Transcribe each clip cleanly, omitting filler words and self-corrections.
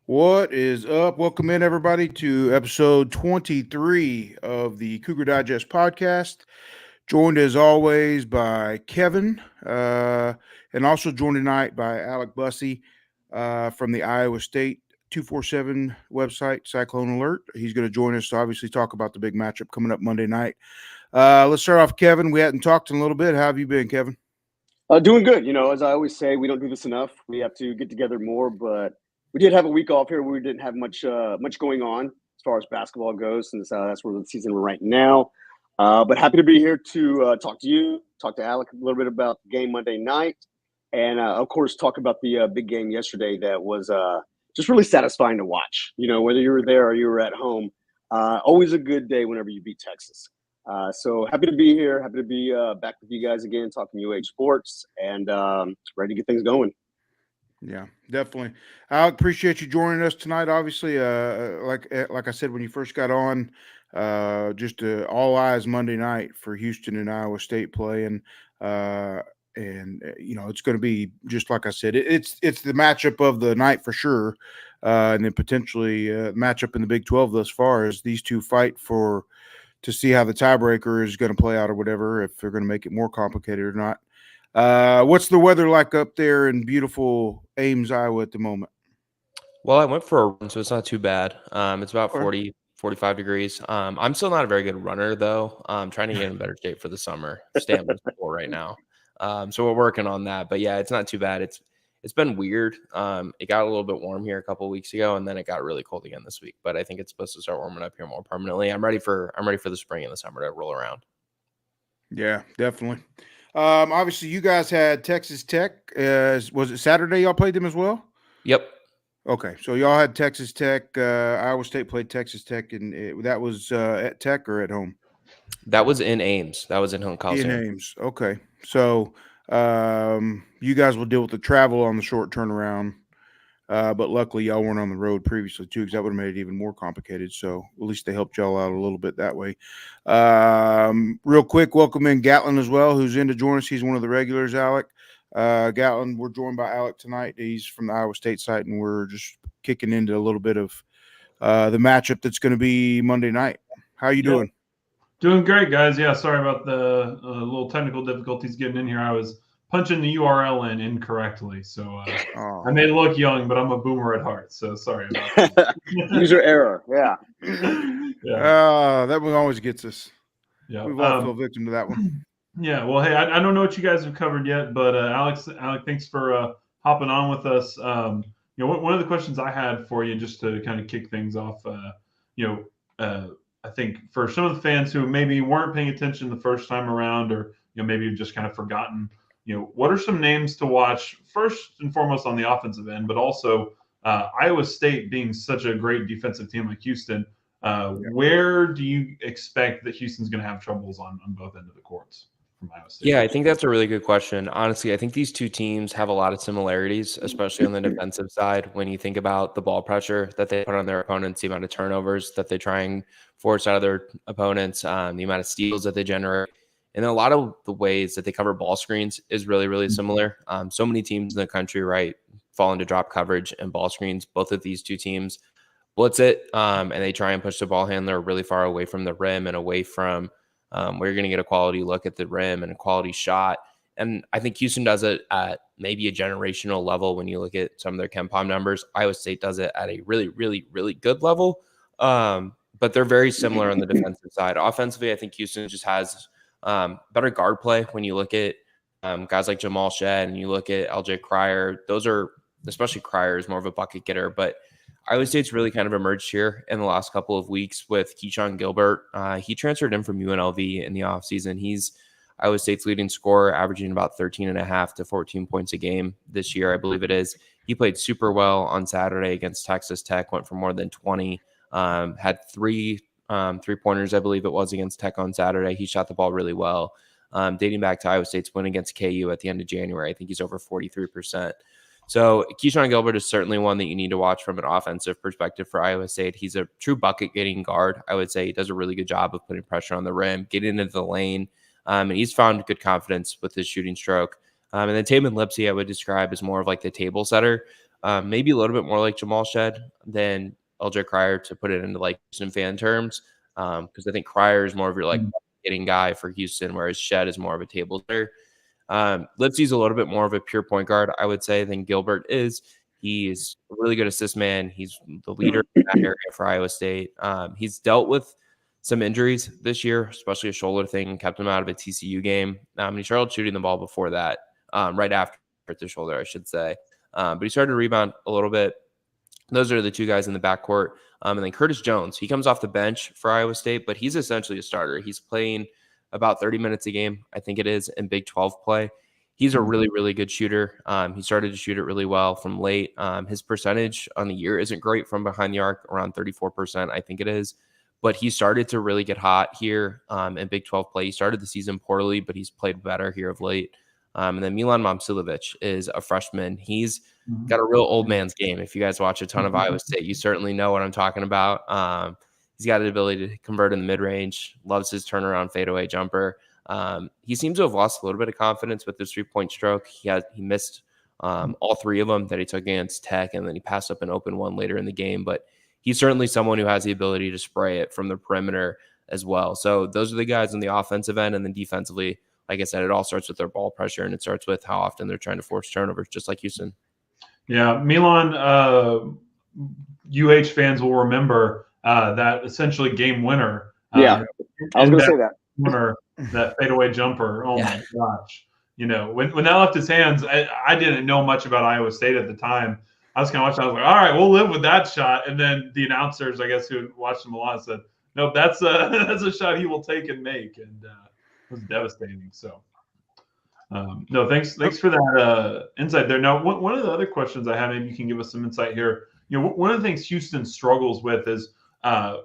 What is up? Welcome in, everybody, to episode 23 of the Cougar Digest podcast. Joined, as always, by Kevin, and also joined tonight by Alec Bussey from the Iowa State 247 website, Cyclone Alert. He's going to join us to obviously talk about the big matchup coming up Monday night. Let's start off, Kevin. We hadn't talked in a little bit. How have you been, Kevin? Doing good. You know, as I always say, we don't do this enough. We have to get together more, but we did have a week off here where we didn't have much going on as far as basketball goes, since that's where the season we're right now. But happy to be here to talk to you, talk to Alec a little bit about the game Monday night, and of course talk about the big game yesterday that was just really satisfying to watch. You know, whether you were there or you were at home, always a good day whenever you beat Texas. So happy to be here. Happy to be back with you guys again, talking UH sports, and ready to get things going. Yeah, definitely. I appreciate you joining us tonight. Obviously, like I said when you first got on, just all eyes Monday night for Houston and Iowa State playing, and you know it's going to be just like I said. It's the matchup of the night for sure, and then potentially matchup in the Big 12 thus far as these two fight to see how the tiebreaker is going to play out or whatever, if they're going to make it more complicated or not. What's the weather like up there in beautiful Ames, Iowa at the moment? Well, I went for a run, so it's not too bad. It's about 40, 45 degrees. I'm still not a very good runner, though. I'm trying to get in better shape for the summer. Stamina's poor right now. So we're working on that. But, yeah, it's not too bad. It's been weird. It got a little bit warm here a couple of weeks ago, and then it got really cold again this week. But I think it's supposed to start warming up here more permanently. I'm ready for the spring and the summer to roll around. Yeah, definitely. Obviously, you guys had Texas Tech. Was it Saturday y'all played them as well? Yep. Okay, so y'all had Texas Tech. Iowa State played Texas Tech, and that was at Tech or at home? That was in Ames. That was in home Coliseum. In Ames. Okay, so you guys will deal with the travel on the short turnaround. But luckily, y'all weren't on the road previously, too, because that would have made it even more complicated. So at least they helped y'all out a little bit that way. Real quick, welcome in Gatlin as well, who's in to join us. He's one of the regulars, Alec. Gatlin, we're joined by Alec tonight. He's from the Iowa State site, and we're just kicking into a little bit of the matchup that's going to be Monday night. How are you doing? Doing great, guys. Yeah, sorry about the little technical difficulties getting in here. I was punching the URL in incorrectly, so I may look young, but I'm a boomer at heart, so sorry about that. User error, yeah. That one always gets us. Yeah, we've all fell victim to that one. Yeah, well, hey, I don't know what you guys have covered yet, but Alec, thanks for hopping on with us. You know, one of the questions I had for you, just to kind of kick things off, I think for some of the fans who maybe weren't paying attention the first time around, or maybe you've just kind of forgotten. What are some names to watch first and foremost on the offensive end, but also Iowa State being such a great defensive team like Houston, where do you expect that Houston's going to have troubles on both ends of the courts from Iowa State? Yeah, I think that's a really good question. Honestly, I think these two teams have a lot of similarities, especially on the defensive side. When you think about the ball pressure that they put on their opponents, the amount of turnovers that they try and force out of their opponents, the amount of steals that they generate. And a lot of the ways that they cover ball screens is really, really similar. So many teams in the country, right, fall into drop coverage and ball screens. Both of these two teams blitz it, and they try and push the ball handler really far away from the rim and away from where you're going to get a quality look at the rim and a quality shot. And I think Houston does it at maybe a generational level when you look at some of their KenPom numbers. Iowa State does it at a really, really, really good level. But they're very similar on the defensive side. Offensively, I think Houston just has better guard play. When you look at guys like Jamal Shead and you look at LJ Cryer, those are, especially Cryer is more of a bucket getter, but Iowa State's really kind of emerged here in the last couple of weeks with Keyshawn Gilbert. He transferred in from UNLV in the offseason. He's Iowa State's leading scorer, averaging about 13.5 to 14 points a game this year, I believe it is. He played super well on Saturday against Texas Tech, went for more than 20, had three three-pointers, I believe it was, against Tech on Saturday. He shot the ball really well. Dating back to Iowa State's win against KU at the end of January, I think he's over 43%. So Keyshawn Gilbert is certainly one that you need to watch from an offensive perspective for Iowa State. He's a true bucket-getting guard. I would say he does a really good job of putting pressure on the rim, getting into the lane, and he's found good confidence with his shooting stroke. And then Tamin Lipsey, I would describe as more of like the table setter, maybe a little bit more like Jamal Shead than LJ Cryer, to put it into like Houston fan terms, because I think Cryer is more of your like getting guy for Houston, whereas Shead is more of a table setter. Lipsey's a little bit more of a pure point guard, I would say, than Gilbert is. He's a really good assist man. He's the leader in that area for Iowa State. He's dealt with some injuries this year, especially a shoulder thing, kept him out of a TCU game. He started shooting the ball before that, right after the shoulder, I should say. But he started to rebound a little bit. Those are the two guys in the backcourt. And then Curtis Jones, he comes off the bench for Iowa State, but he's essentially a starter. He's playing about 30 minutes a game, I think it is, in Big 12 play. He's a really, really good shooter. He started to shoot it really well from late. His percentage on the year isn't great from behind the arc, around 34%, I think it is. But he started to really get hot here in Big 12 play. He started the season poorly, but he's played better here of late. And then Milan Momcilovic is a freshman. He's got a real old man's game. If you guys watch a ton of Iowa State, you certainly know what I'm talking about. He's got the ability to convert in the mid-range, loves his turnaround fadeaway jumper. He seems to have lost a little bit of confidence with his three-point stroke. He missed all three of them that he took against Tech, and then he passed up an open one later in the game. But he's certainly someone who has the ability to spray it from the perimeter as well. So those are the guys on the offensive end. And then defensively, like I said, it all starts with their ball pressure, and it starts with how often they're trying to force turnovers, just like Houston. Yeah, Milan, UH fans will remember that essentially game winner. I was going to say that. Winner, that fadeaway jumper. Oh, my gosh. You know, when that left his hands, I didn't know much about Iowa State at the time. I was kind of watching. I was like, all right, we'll live with that shot. And then the announcers, I guess, who watched him a lot, said, nope, that's a shot he will take and make. And it was devastating. So, no, thanks for that insight there. Now, one of the other questions I have, maybe you can give us some insight here. You know, one of the things Houston struggles with is, as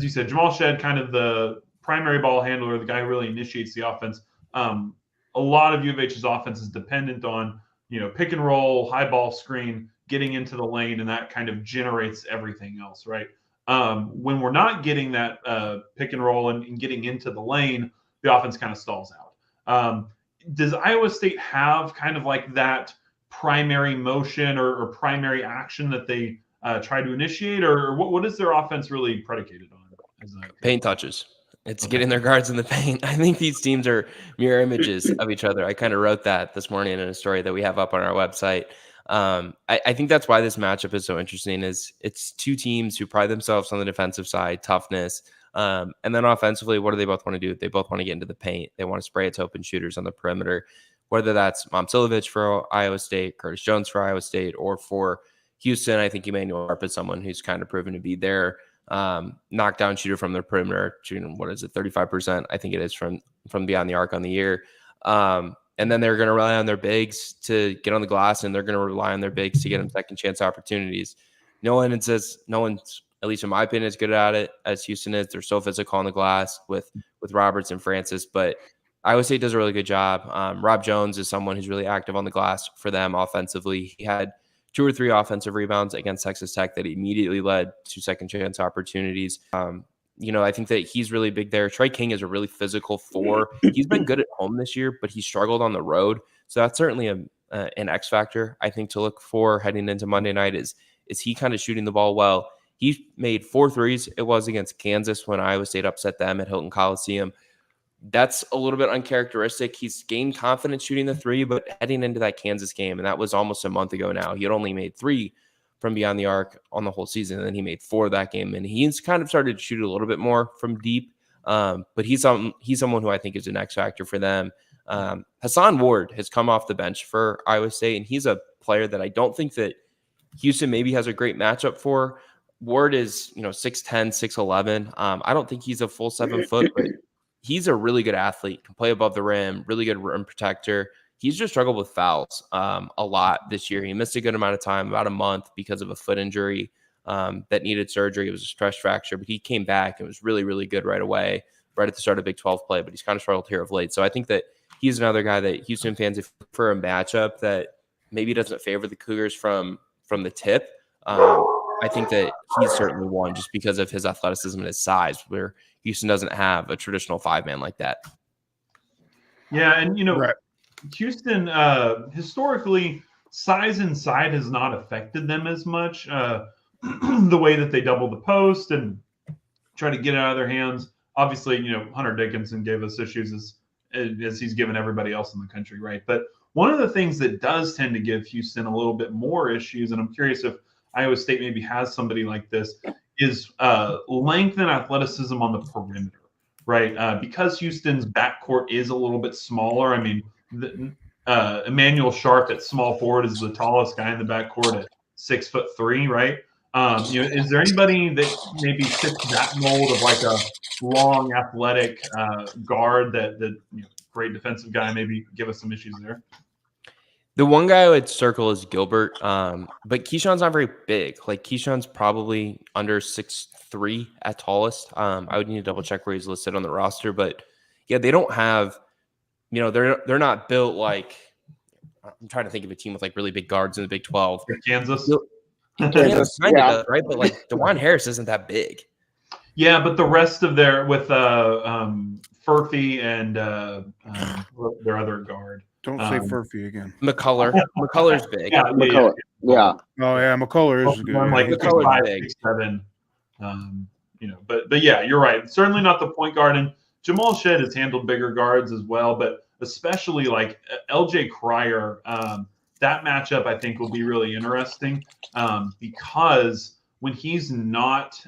you said, Jamal Shead, kind of the primary ball handler, the guy who really initiates the offense. A lot of U of H's offense is dependent on, you know, pick and roll, high ball screen, getting into the lane, and that kind of generates everything else, right? When we're not getting that pick and roll and getting into the lane, the offense kind of stalls out. Does Iowa State have kind of like that primary motion or primary action that they try to initiate, or what is their offense really predicated on? Paint touches. It's getting their guards in the paint. I think these teams are mirror images of each other. I kind of wrote that this morning in a story that we have up on our website. I think that's why this matchup is so interesting. Is it's two teams who pride themselves on the defensive side, toughness, and then offensively, what do they both want to do? They both want to get into the paint. They want to spray it to open shooters on the perimeter, whether that's Momcilovic for Iowa State, Curtis Jones for Iowa State, or for Houston. I think Emmanuel Harp is someone who's kind of proven to be their knockdown shooter from the perimeter, shooting, 35%? I think it is from beyond the arc on the year. And then they're going to rely on their bigs to get on the glass, and they're going to rely on their bigs to get them second chance opportunities. No one's, at least in my opinion, as good at it as Houston is. They're so physical on the glass with Roberts and Francis, but Iowa State does a really good job. Rob Jones is someone who's really active on the glass for them offensively. He had 2 or 3 offensive rebounds against Texas Tech that immediately led to second chance opportunities. I think that he's really big there. Trey King is a really physical 4. He's been good at home this year, but he struggled on the road. So that's certainly an X factor, I think, to look for heading into Monday night is he kind of shooting the ball well. He made 4 threes. It was against Kansas when Iowa State upset them at Hilton Coliseum. That's a little bit uncharacteristic. He's gained confidence shooting the 3, but heading into that Kansas game, and that was almost a month ago now, he had only made 3 from beyond the arc on the whole season. And then he made 4 that game, and he's kind of started to shoot a little bit more from deep. But he's someone who I think is an X factor for them. Hassan Ward has come off the bench for Iowa State, and he's a player that I don't think that Houston maybe has a great matchup for. Ward is, 6'10", 6'11". I don't think he's a full 7 foot, but he's a really good athlete, can play above the rim, really good rim protector. He's just struggled with fouls a lot this year. He missed a good amount of time, about a month, because of a foot injury that needed surgery. It was a stress fracture, but he came back and was really, really good right away, right at the start of Big 12 play, but he's kind of struggled here of late. So I think that he's another guy that Houston fans, if for a matchup that maybe doesn't favor the Cougars from the tip, I think that he's certainly one just because of his athleticism and his size, where Houston doesn't have a traditional 5-man like that. Yeah, and Right. Houston historically, size inside has not affected them as much. The way that they double the post and try to get it out of their hands. Obviously, Hunter Dickinson gave us issues as he's given everybody else in the country, right? But one of the things that does tend to give Houston a little bit more issues, and I'm curious if Iowa State maybe has somebody like this, is length and athleticism on the perimeter, right? Because Houston's backcourt is a little bit smaller. I mean, Emmanuel Sharp at small forward is the tallest guy in the backcourt at 6'3", right? Is there anybody that maybe fits that mold of like a long, athletic guard that great defensive guy? Maybe give us some issues there. The one guy I would circle is Gilbert, but Keyshawn's not very big. Like, Keyshawn's probably under 6'3" at tallest. I would need to double check where he's listed on the roster, but yeah, they don't have, they're not built like, I'm trying to think of a team with like really big guards in the Big 12. Kansas. Kansas kind of does, right? But like DeJuan Harris isn't that big. Yeah, but the rest of their with Furphy and their other guard. Don't say Furphy again. McCullough. McCullough's big. Yeah. Oh yeah, McCullough is good. I'm like McCullough's 5, big. 6'7". But yeah, you're right. Certainly not the point guard. And Jamal Shedd has handled bigger guards as well, but especially like LJ Cryer. That matchup I think will be really interesting because when he's not,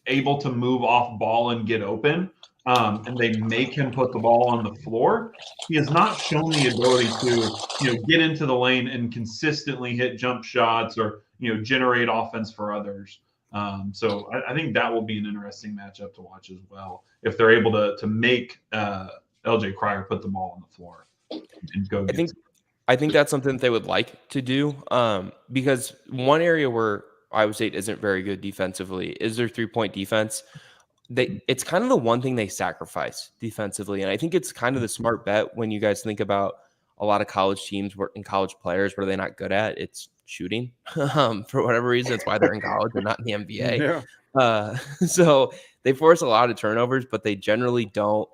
able to move off ball and get open, and they make him put the ball on the floor, he has not shown the ability to, get into the lane and consistently hit jump shots or, generate offense for others. So I think that will be an interesting matchup to watch as well if they're able to make LJ Cryer put the ball on the floor and go. I think that's something that they would like to do because one area where Iowa State isn't very good defensively is their 3-point defense. It's kind of the one thing they sacrifice defensively, and I think it's kind of the smart bet when you guys think about a lot of college teams and college players. What are they not good at? It's shooting. For whatever reason, that's why they're in college and not in the NBA. Yeah. So they force a lot of turnovers, but they generally don't,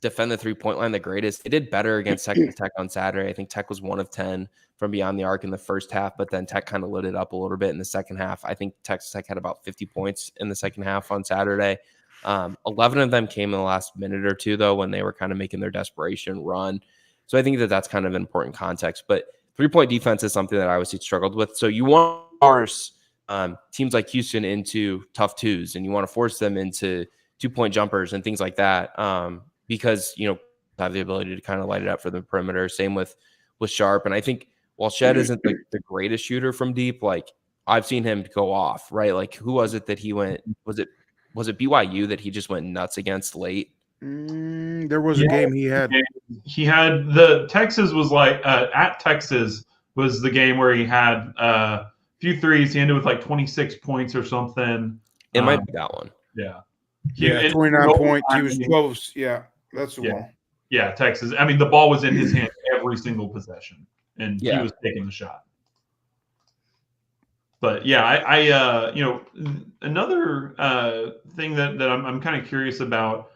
defend the 3-point line the greatest. They did better against Texas Tech on Saturday. I think Tech was 1 of 10 from beyond the arc in the first half, but then Tech kind of lit it up a little bit in the second half. I think Texas Tech had about 50 points in the second half on Saturday. 11 of them came in the last minute or two, though, when they were kind of making their desperation run. So I think that that's kind of an important context. But 3-point defense is something that Iowa State struggled with. So you want to force teams like Houston into tough twos, and you want to force them into 2-point jumpers and things like that. Because, have the ability to kind of light it up for the perimeter. Same with Sharp. And I think while Shedd isn't the greatest shooter from deep, like I've seen him go off, right? Like who was it that he went? Was it BYU that he just went nuts against late? There was a game he had. He had the Texas was like at Texas was the game where he had a few threes. He ended with like 26 points or something. It might be that one. Yeah. 29 points. He was 12. Yeah, that's the one. Yeah, Texas. I mean, the ball was in his hand every single possession, and he was taking the shot. But yeah, I another thing that I'm kind of curious about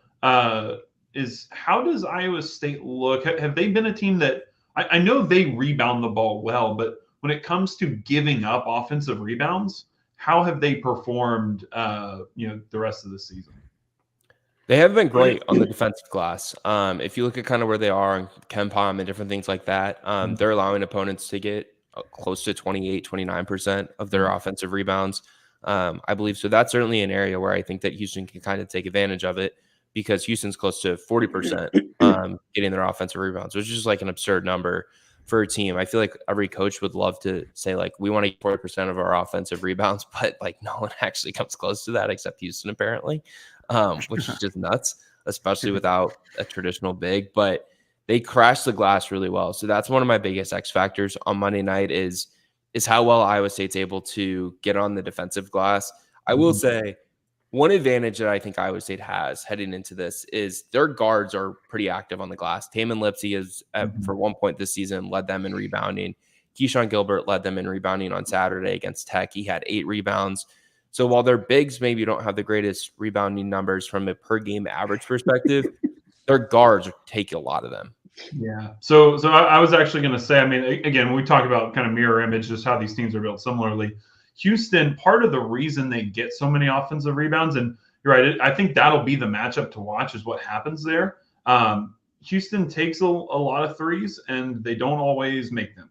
is how does Iowa State look? Have they been a team that I know they rebound the ball well, but when it comes to giving up offensive rebounds, how have they performed? The rest of the season. They have been great on the defensive glass. If you look at kind of where they are on KenPom and different things like that, they're allowing opponents to get close to 28, 29% of their offensive rebounds. I believe so. That's certainly an area where I think that Houston can kind of take advantage of it, because Houston's close to 40% getting their offensive rebounds, which is just like an absurd number for a team. I feel like every coach would love to say, like, we want to get 40% of our offensive rebounds, but like no one actually comes close to that except Houston, apparently, which is just nuts, especially without a traditional big. But they crashed the glass really well. So that's one of my biggest X factors on Monday night is how well Iowa State's able to get on the defensive glass. I will say one advantage that I think Iowa State has heading into this is their guards are pretty active on the glass. Taman Lipsey is, for one point this season, led them in rebounding. Keyshawn Gilbert led them in rebounding on Saturday against Tech. He had 8 rebounds. So while their bigs maybe don't have the greatest rebounding numbers from a per-game average perspective, their guards take a lot of them. Yeah. So I was actually going to say, I mean, again, when we talk about kind of mirror image, just how these teams are built similarly, Houston, part of the reason they get so many offensive rebounds, and you're right, I think that'll be the matchup to watch, is what happens there. Houston takes a lot of threes, and they don't always make them.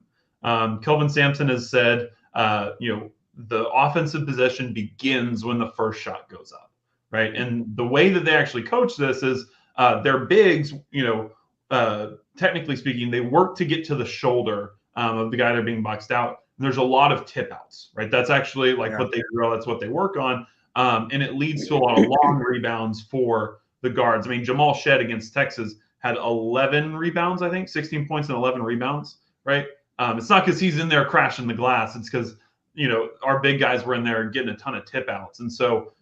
Kelvin Sampson has said, the offensive possession begins when the first shot goes up, right? And the way that they actually coach this is their bigs, technically speaking, they work to get to the shoulder of the guy they're being boxed out. And there's a lot of tip outs, right? That's actually what they drill. That's what they work on. And it leads to a lot of long rebounds for the guards. I mean, Jamal Shedd against Texas had 11 rebounds, I think, 16 points and 11 rebounds, right? It's not because he's in there crashing the glass. It's because, our big guys were in there getting a ton of tip outs. And so,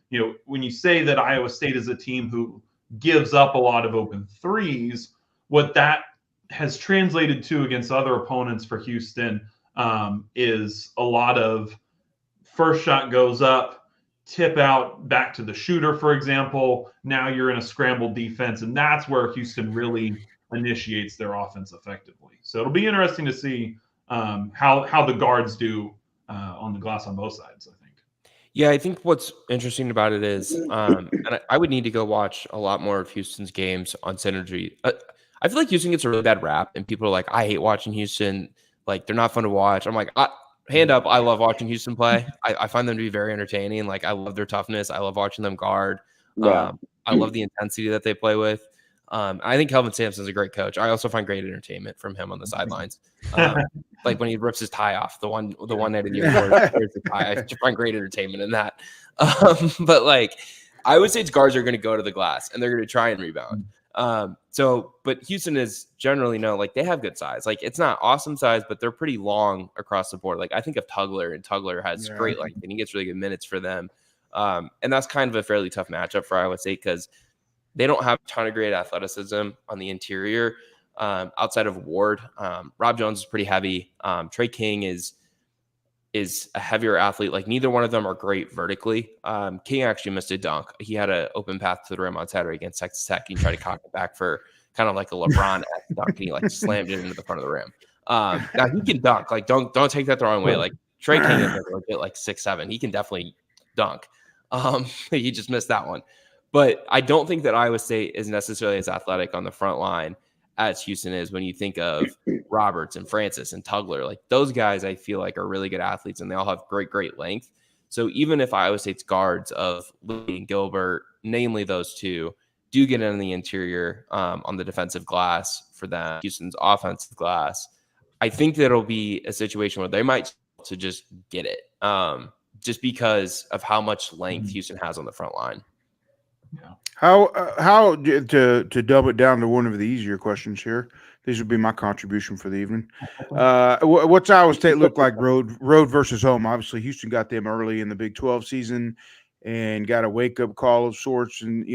when you say that Iowa State is a team who gives up a lot of open threes, what that has translated to against other opponents for Houston is a lot of first shot goes up, tip out back to the shooter, for example. Now you're in a scrambled defense, and that's where Houston really initiates their offense effectively. So it'll be interesting to see how the guards do on the glass on both sides, I think. Yeah, I think what's interesting about it is, and I would need to go watch a lot more of Houston's games on Synergy. I feel like Houston gets a really bad rap, and people are like, I hate watching Houston. Like, they're not fun to watch. I'm like, hand up, I love watching Houston play. I find them to be very entertaining. Like, I love their toughness. I love watching them guard. I love the intensity that they play with. I think Kelvin Sampson's a great coach. I also find great entertainment from him on the sidelines. Like when he rips his tie off, the one night of the year where he rips the tie, I just find great entertainment in that. But like, I would say guards are going to go to the glass and they're going to try and rebound. But Houston is generally known, like, they have good size. Like, it's not awesome size, but they're pretty long across the board. Like, I think of Tugler, and Tugler has great length and he gets really good minutes for them. And that's kind of a fairly tough matchup for Iowa State because they don't have a ton of great athleticism on the interior outside of Ward. Rob Jones is pretty heavy. Trey King is a heavier athlete. Like, neither one of them are great vertically. King actually missed a dunk. He had an open path to the rim on Saturday against Texas Tech. He tried to cock it back for kind of like a LeBron dunk, and he like slammed it into the front of the rim. Now he can dunk. Like, don't take that the wrong way. Like, Trey King is like 6'7". He can definitely dunk. He just missed that one. But I don't think that Iowa State is necessarily as athletic on the front line as Houston is when you think of Roberts and Francis and Tugler. Like, those guys I feel like are really good athletes, and they all have great length. So even if Iowa State's guards of Lee and Gilbert, namely those two, do get in the interior on the defensive glass for them, Houston's offensive glass, I think that it'll be a situation where they might to just get it just because of how much length Houston has on the front line. Yeah. How to dumb it down to one of the easier questions here? These would be my contribution for the evening. What's Iowa State look like road versus home? Obviously, Houston got them early in the Big 12 season and got a wake up call of sorts. And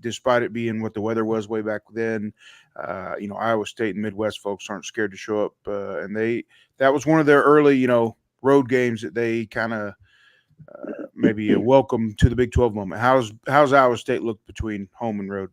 despite it being what the weather was way back then, Iowa State and Midwest folks aren't scared to show up. And that was one of their early road games that they kind of. Maybe a welcome to the Big 12 moment. How's Iowa State look between home and road?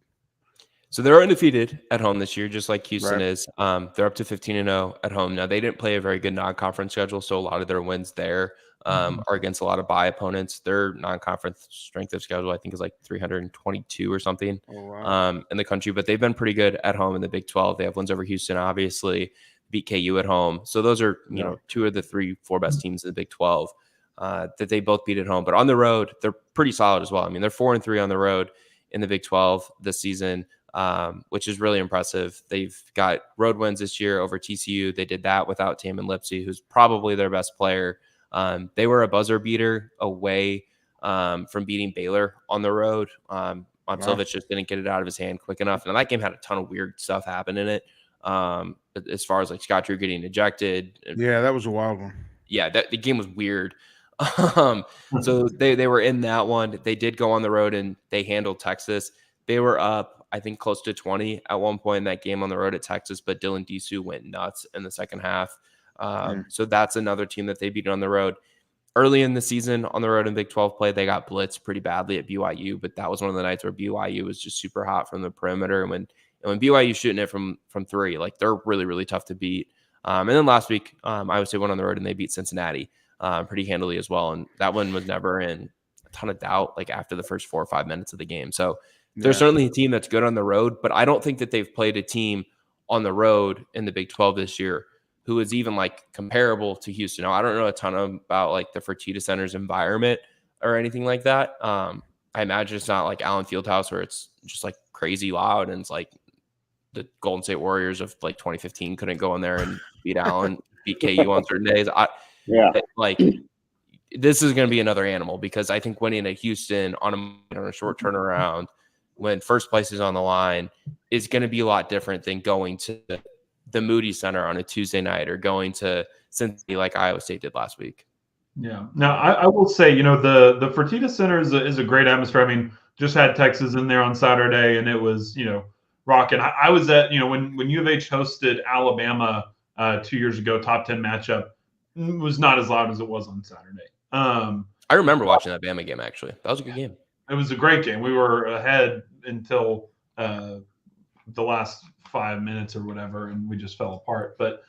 So they're undefeated at home this year, just like Houston Right. is. They're up to 15-0 at home. Now, they didn't play a very good non-conference schedule, so a lot of their wins there are against a lot of bye opponents. Their non-conference strength of schedule, I think, is like 322 or something in the country. But they've been pretty good at home in the Big 12. They have wins over Houston, obviously, beat KU at home. So those are, you know, 2 of the 3-4 best teams in the Big 12 that they both beat at home. But on the road, they're pretty solid as well. I mean, they're 4-3 on the road in the Big 12 this season, which is really impressive. They've got road wins this year over TCU. They did that without Tamin Lipsey, who's probably their best player. They were a buzzer beater away from beating Baylor on the road. Silvich just didn't get it out of his hand quick enough. And that game had a ton of weird stuff happen in it. As far as like Scott Drew getting ejected. Yeah, that was a wild one. Yeah, the game was weird. So they were in that one. They did go on the road and they handled Texas. They were up, I think, close to 20 at one point in that game on the road at Texas, but Dylan Disu went nuts in the second half. So that's another team that they beat on the road. Early in the season on the road in Big 12 play, they got blitzed pretty badly at BYU, but that was one of the nights where BYU was just super hot from the perimeter. And when BYU shooting it from 3, like they're really, really tough to beat. And then last week, Iowa State went on the road and they beat Cincinnati pretty handily as well. And that one was never in a ton of doubt, like after the first 4 or 5 minutes of the game. So there's certainly a team that's good on the road, but I don't think that they've played a team on the road in the Big 12 this year who is even like comparable to Houston. Now, I don't know a ton about like the Fertitta Center's environment or anything like that. I imagine it's not like Allen Fieldhouse where it's just like crazy loud and it's like the Golden State Warriors of like 2015 couldn't go in there and beat Allen, beat KU on certain days. Like this is going to be another animal because I think winning at Houston on a short turnaround when first place is on the line is going to be a lot different than going to the Moody Center on a Tuesday night or going to Cincinnati like Iowa State did last week. Yeah. Now, I will say, you know, the Fertitta Center is a great atmosphere. I mean, just had Texas in there on Saturday, and it was, you know, rocking. I was at, you know, when U of H hosted Alabama 2 years ago, top 10 matchup, it was not as loud as it was on Saturday. I remember watching that Bama game, actually. That was a good game. It was a great game. We were ahead until the last 5 minutes or whatever, and we just fell apart. But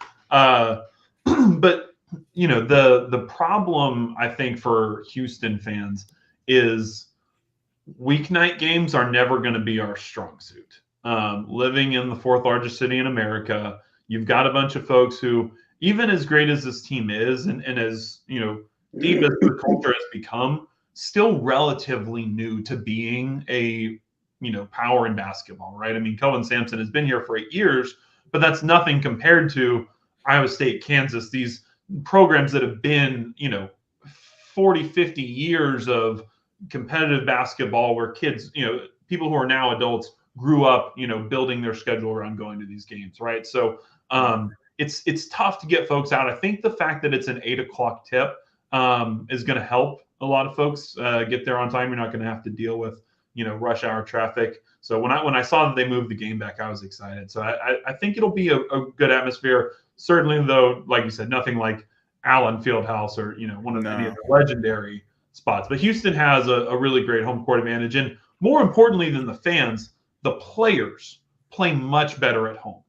you know, the problem I think for Houston fans is weeknight games are never going to be our strong suit. Living in the 4th largest city in America, you've got a bunch of folks who, even as great as this team is, and as you know, deep as the culture has become, still relatively new to being a power in basketball, right? I mean, Kelvin Sampson has been here for 8 years, but that's nothing compared to Iowa State, Kansas, these programs that have been, 40, 50 years of competitive basketball where kids, people who are now adults grew up, building their schedule around going to these games, right? So it's tough to get folks out. I think the fact that it's an 8 o'clock tip is going to help a lot of folks get there on time. You're not going to have to deal with rush hour traffic. So when I saw that they moved the game back, I was excited. So I think it'll be a good atmosphere. Certainly, though, like you said, nothing like Allen Fieldhouse or one of any of the legendary spots. But Houston has a really great home court advantage, and more importantly than the fans, the players play much better at home.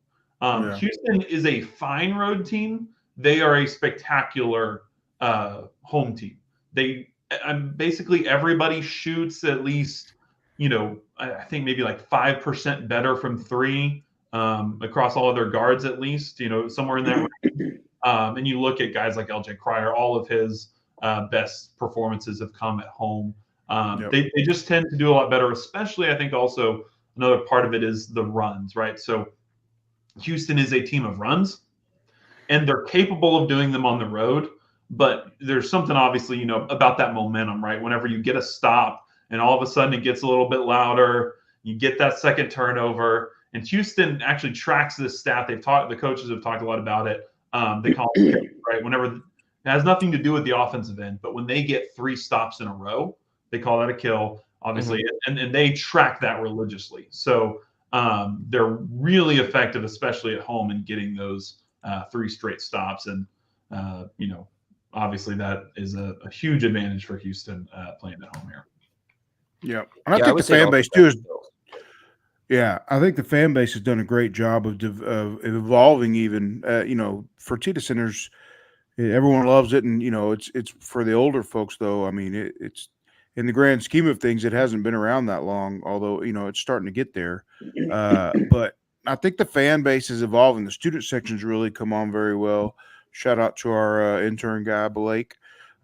Houston is a fine road team. They are a spectacular home team. Basically everybody shoots at least, I think maybe like 5% better from 3 across all of their guards, at least, somewhere in that range. And you look at guys like LJ Cryer, all of his best performances have come at home. They just tend to do a lot better, especially I think also another part of it is the runs, right? So Houston is a team of runs, and they're capable of doing them on the road. But there's something obviously, about that momentum, right? Whenever you get a stop and all of a sudden it gets a little bit louder, you get that second turnover. And Houston actually tracks this stat. The coaches have talked a lot about it. They call it, right? Whenever it has nothing to do with the offensive end, but when they get 3 stops in a row, they call that a kill, obviously, and they track that religiously. So they're really effective, especially at home, in getting those 3 straight stops. And obviously that is a huge advantage for Houston playing at home here. Yeah, and I think the fan base too is. Yeah, I think the fan base has done a great job of evolving. Even Fertitta Center's, Everyone loves it, and it's for the older folks though. I mean, it's in the grand scheme of things, it hasn't been around that long. Although it's starting to get there, but I think the fan base is evolving. The student sections really come on very well. Shout out to our intern guy Blake.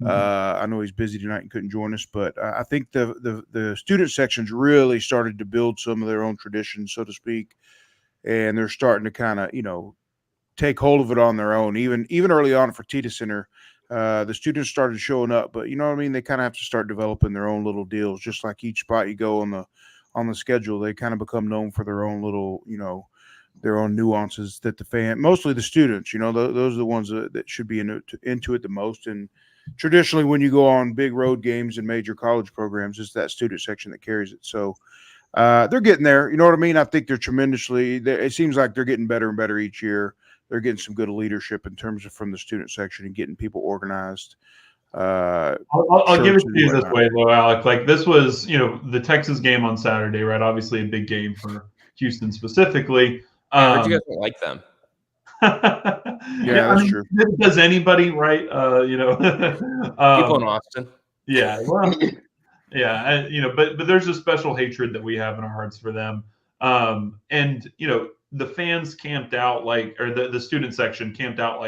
I know he's busy tonight and couldn't join us, but I think the student sections really started to build some of their own traditions, so to speak, and they're starting to kind of take hold of it on their own. Even early on for Tita Center, the students started showing up, but you know what I mean. They kind of have to start developing their own little deals, just like each spot you go on the schedule. They kind of become known for their own little, their own nuances that mostly the students, those are the ones that should be into it the most. And traditionally, when you go on big road games and major college programs, it's that student section that carries it. So they're getting there. You know what I mean? I think they're tremendously. It seems like they're getting better and better each year. They're getting some good leadership in terms of from the student section and getting people organized. I'll give it to you this way, though, Alec. Like this was, the Texas game on Saturday, right? Obviously, a big game for Houston specifically. I heard you guys don't like them. Yeah, that's true. Does anybody, right? People in Austin. Yeah, well, yeah, but there's a special hatred that we have in our hearts for them. And the fans camped out or the student section camped out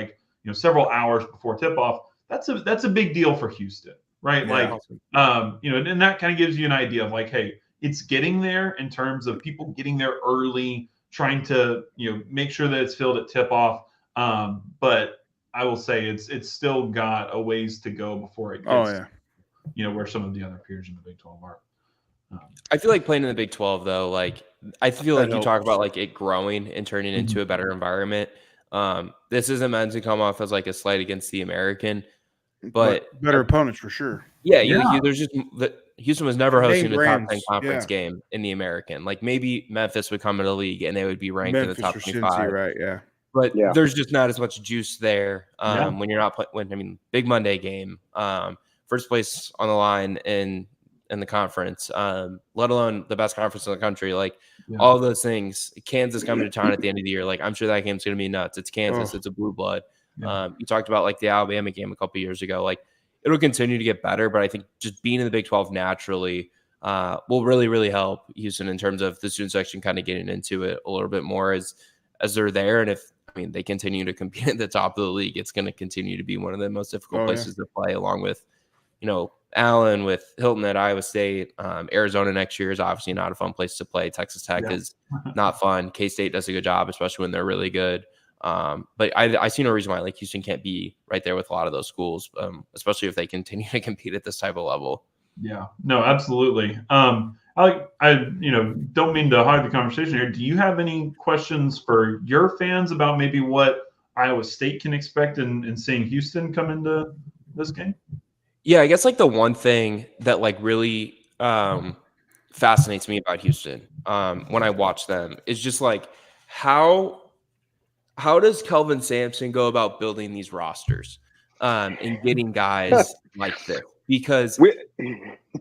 several hours before tip off. That's a big deal for Houston, right? Yeah. And that kind of gives you an idea of hey, it's getting there in terms of people getting there early, trying to make sure that it's filled at tip off. But I will say it's still got a ways to go before it gets where some of the other peers in the Big 12 are. I feel like playing in the Big 12 though, I feel like you talk about it growing and turning into a better environment. This isn't meant to come off as a slight against the American, but better opponents for sure. Yeah, there's just Houston was never hosting a top 10 conference yeah. game in the American. Maybe Memphis would come in the league and they would be ranked in the top 25. Cincy, right? Yeah, but there's just not as much juice there when you're not big Monday game, first place on the line in the conference, let alone the best conference in the country. All of those things. Kansas coming to town at the end of the year. I'm sure that game's going to be nuts. It's Kansas. It's a blue blood. You talked about the Alabama game a couple years ago. It'll continue to get better, but I think just being in the Big 12 naturally will really, really help Houston in terms of the student section kind of getting into it a little bit more as they're there. And if they continue to compete at the top of the league, it's going to continue to be one of the most difficult places to play, along with Allen, with Hilton at Iowa State. Arizona next year is obviously not a fun place to play. Texas Tech is not fun. K-State does a good job, especially when they're really good. But I see no reason why Houston can't be right there with a lot of those schools, especially if they continue to compete at this type of level. Yeah, no, absolutely. I don't mean to hog the conversation here. Do you have any questions for your fans about maybe what Iowa State can expect in seeing Houston come into this game? Yeah, I guess the one thing that really fascinates me about Houston when I watch them is just how does Kelvin Sampson go about building these rosters and getting guys like this? Because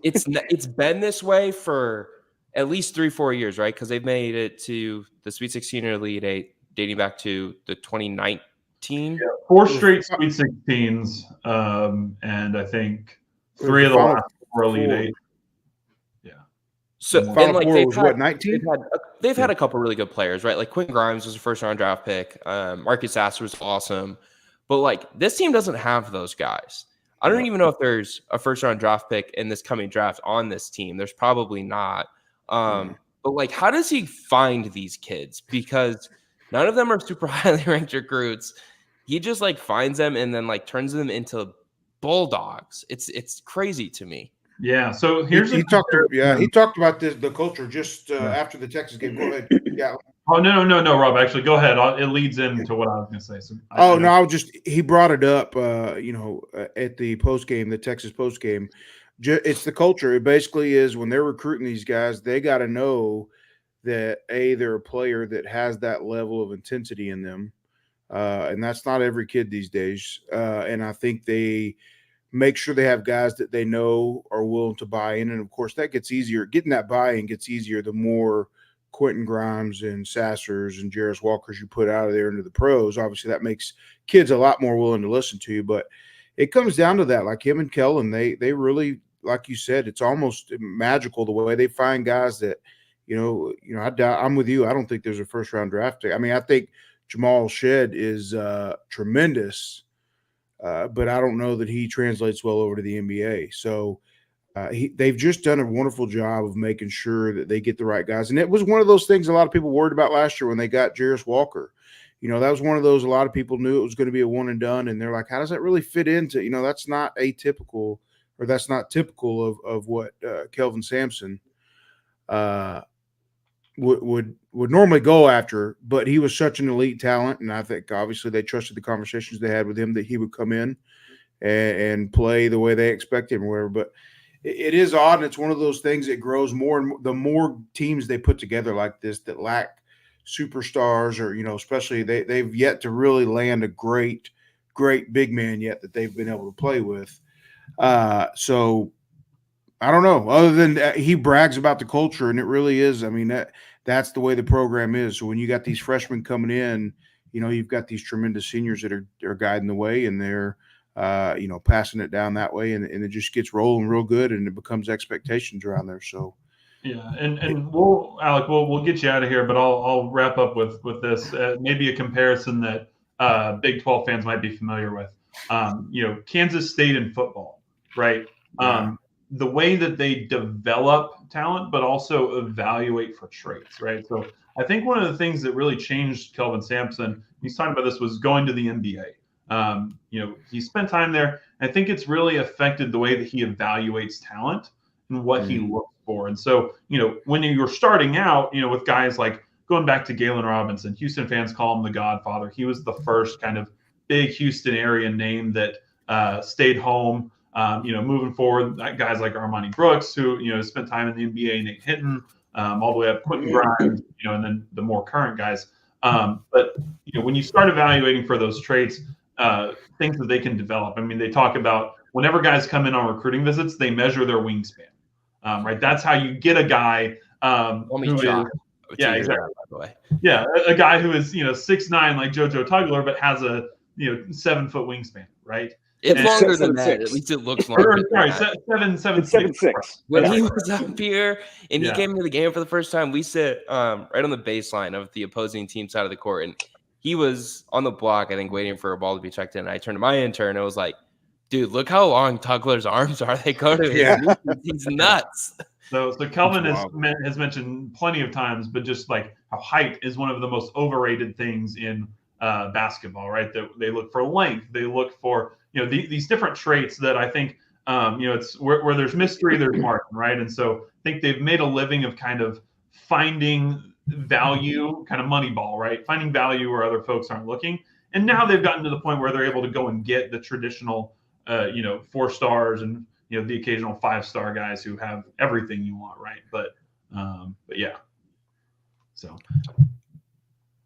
it's been this way for at least 3-4 years, right? Because they've made it to the Sweet 16 or Elite 8 dating back to the 2019. 4 straight Sweet 16s, and I think 3 of the last 4 Elite 8. Yeah. So they've 19. They've had a couple really good players, right? Quinn Grimes was a first-round draft pick. Marcus Sasser was awesome, but this team doesn't have those guys. I don't even know if there's a first-round draft pick in this coming draft on this team. There's probably not. But how does he find these kids? Because none of them are super highly ranked recruits. He just finds them and then turns them into bulldogs. It's crazy to me. Yeah. So here's he talked about the culture just after the Texas game. Go ahead. Yeah. Oh no, Rob. Actually, go ahead. It leads into what I was going to say. So he brought it up. At the post game, the Texas post game. It's the culture. It basically is when they're recruiting these guys, they got to know that they're a player that has that level of intensity in them, and that's not every kid these days. And I think they make sure they have guys that they know are willing to buy in, and of course that gets easier. Getting that buy-in gets easier the more Quentin Grimes and Sassers and Jarris Walkers you put out of there into the pros, obviously that makes kids a lot more willing to listen to you. But it comes down to that, like him and Kellen, they really, like you said, it's almost magical the way they find guys that, I'm with you. I don't think there's a first round draft pick. I mean, I think Jamal Shed is tremendous, but I don't know that he translates well over to the NBA. So they've just done a wonderful job of making sure that they get the right guys. And it was one of those things a lot of people worried about last year when they got Jarris Walker. That was one of those, a lot of people knew it was going to be a one and done. And they're like, how does that really fit into, that's not atypical, or that's not typical of what Kelvin Sampson would normally go after. But he was such an elite talent. And I think obviously they trusted the conversations they had with him that he would come in and play the way they expected him or whatever. But it is odd, and it's one of those things that grows more and more, the more teams they put together like this that lack superstars, or especially they've yet to really land a great big man yet that they've been able to play with. So I don't know. Other than he brags about the culture, and it really is. I mean, that's the way the program is. So when you got these freshmen coming in, you've got these tremendous seniors that are guiding the way, and they're passing it down that way, and it just gets rolling real good, and it becomes expectations around there. So. Yeah, and Alec, we'll get you out of here, but I'll wrap up with this. Maybe a comparison that Big 12 fans might be familiar with. Kansas State in football, right? The way that they develop talent, but also evaluate for traits, right? So I think one of the things that really changed Kelvin Sampson, he's talking about this, was going to the NBA. He spent time there. I think it's really affected the way that he evaluates talent and what he looks for. And so, when you're starting out, with guys like, going back to Galen Robinson, Houston fans call him the Godfather. He was the first kind of big Houston area name that stayed home. Moving forward, guys like Armani Brooks, who, spent time in the NBA, Nate Hinton, all the way up Quentin Grimes, and then the more current guys. But when you start evaluating for those traits, things that they can develop. I mean, they talk about whenever guys come in on recruiting visits, they measure their wingspan. Right, that's how you get a guy. Yeah, exactly. By the way, yeah, a guy who is 6'9" like JoJo Tugler, but has a 7-foot wingspan, right? It's longer than that. At least it looks longer. Sorry, 7'6". When he was up here and he came into the game for the first time, we sit right on the baseline of the opposing team side of the court, and he was on the block, I think, waiting for a ball to be checked in. And I turned to my intern and I was like, dude, look how long Tugler's arms are. They go to his knees. He's nuts. So Kelvin has mentioned plenty of times, but just like how height is one of the most overrated things in basketball, right? That they look for length. They look for, these different traits that I think, it's where there's mystery, there's margin, right? And so I think they've made a living of kind of finding value, kind of Moneyball, right? Finding value where other folks aren't looking. And now they've gotten to the point where they're able to go and get the traditional 4 stars and the occasional 5-star guys who have everything you want, right? But yeah. So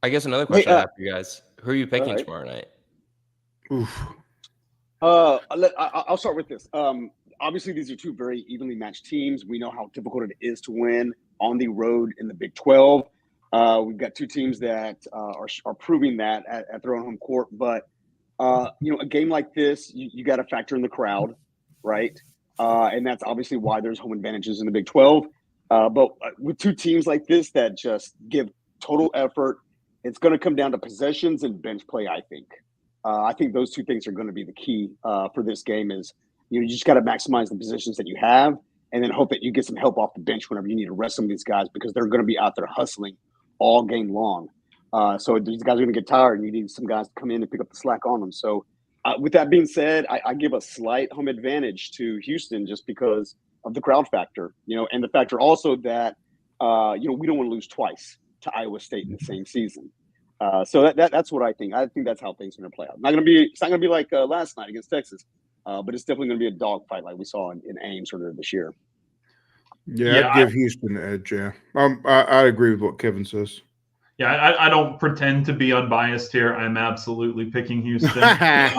I guess another question I have for you guys: who are you picking tomorrow night? Oof. I'll start with this. Obviously, these are two very evenly matched teams. We know how difficult it is to win on the road in the Big 12. We've got two teams that are proving that at their own home court. But a game like this, you got to factor in the crowd, right? And that's obviously why there's home advantages in the Big 12. But with two teams like this that just give total effort, it's going to come down to possessions and bench play, I think. I think those two things are going to be the key for this game. Is you just got to maximize the positions that you have, and then hope that you get some help off the bench whenever you need to rest some of these guys, because they're going to be out there hustling all game long. So these guys are going to get tired, and you need some guys to come in and pick up the slack on them. So with that being said, I give a slight home advantage to Houston just because of the crowd factor, and the factor also that, we don't want to lose twice to Iowa State in the same season. So that's what I think. I think that's how things are going to play out. It's not going to be like last night against Texas, but it's definitely going to be a dogfight like we saw in Ames earlier this year. Yeah, I'd give Houston the edge. Yeah, I agree with what Kevin says. Yeah, I don't pretend to be unbiased here. I'm absolutely picking Houston. But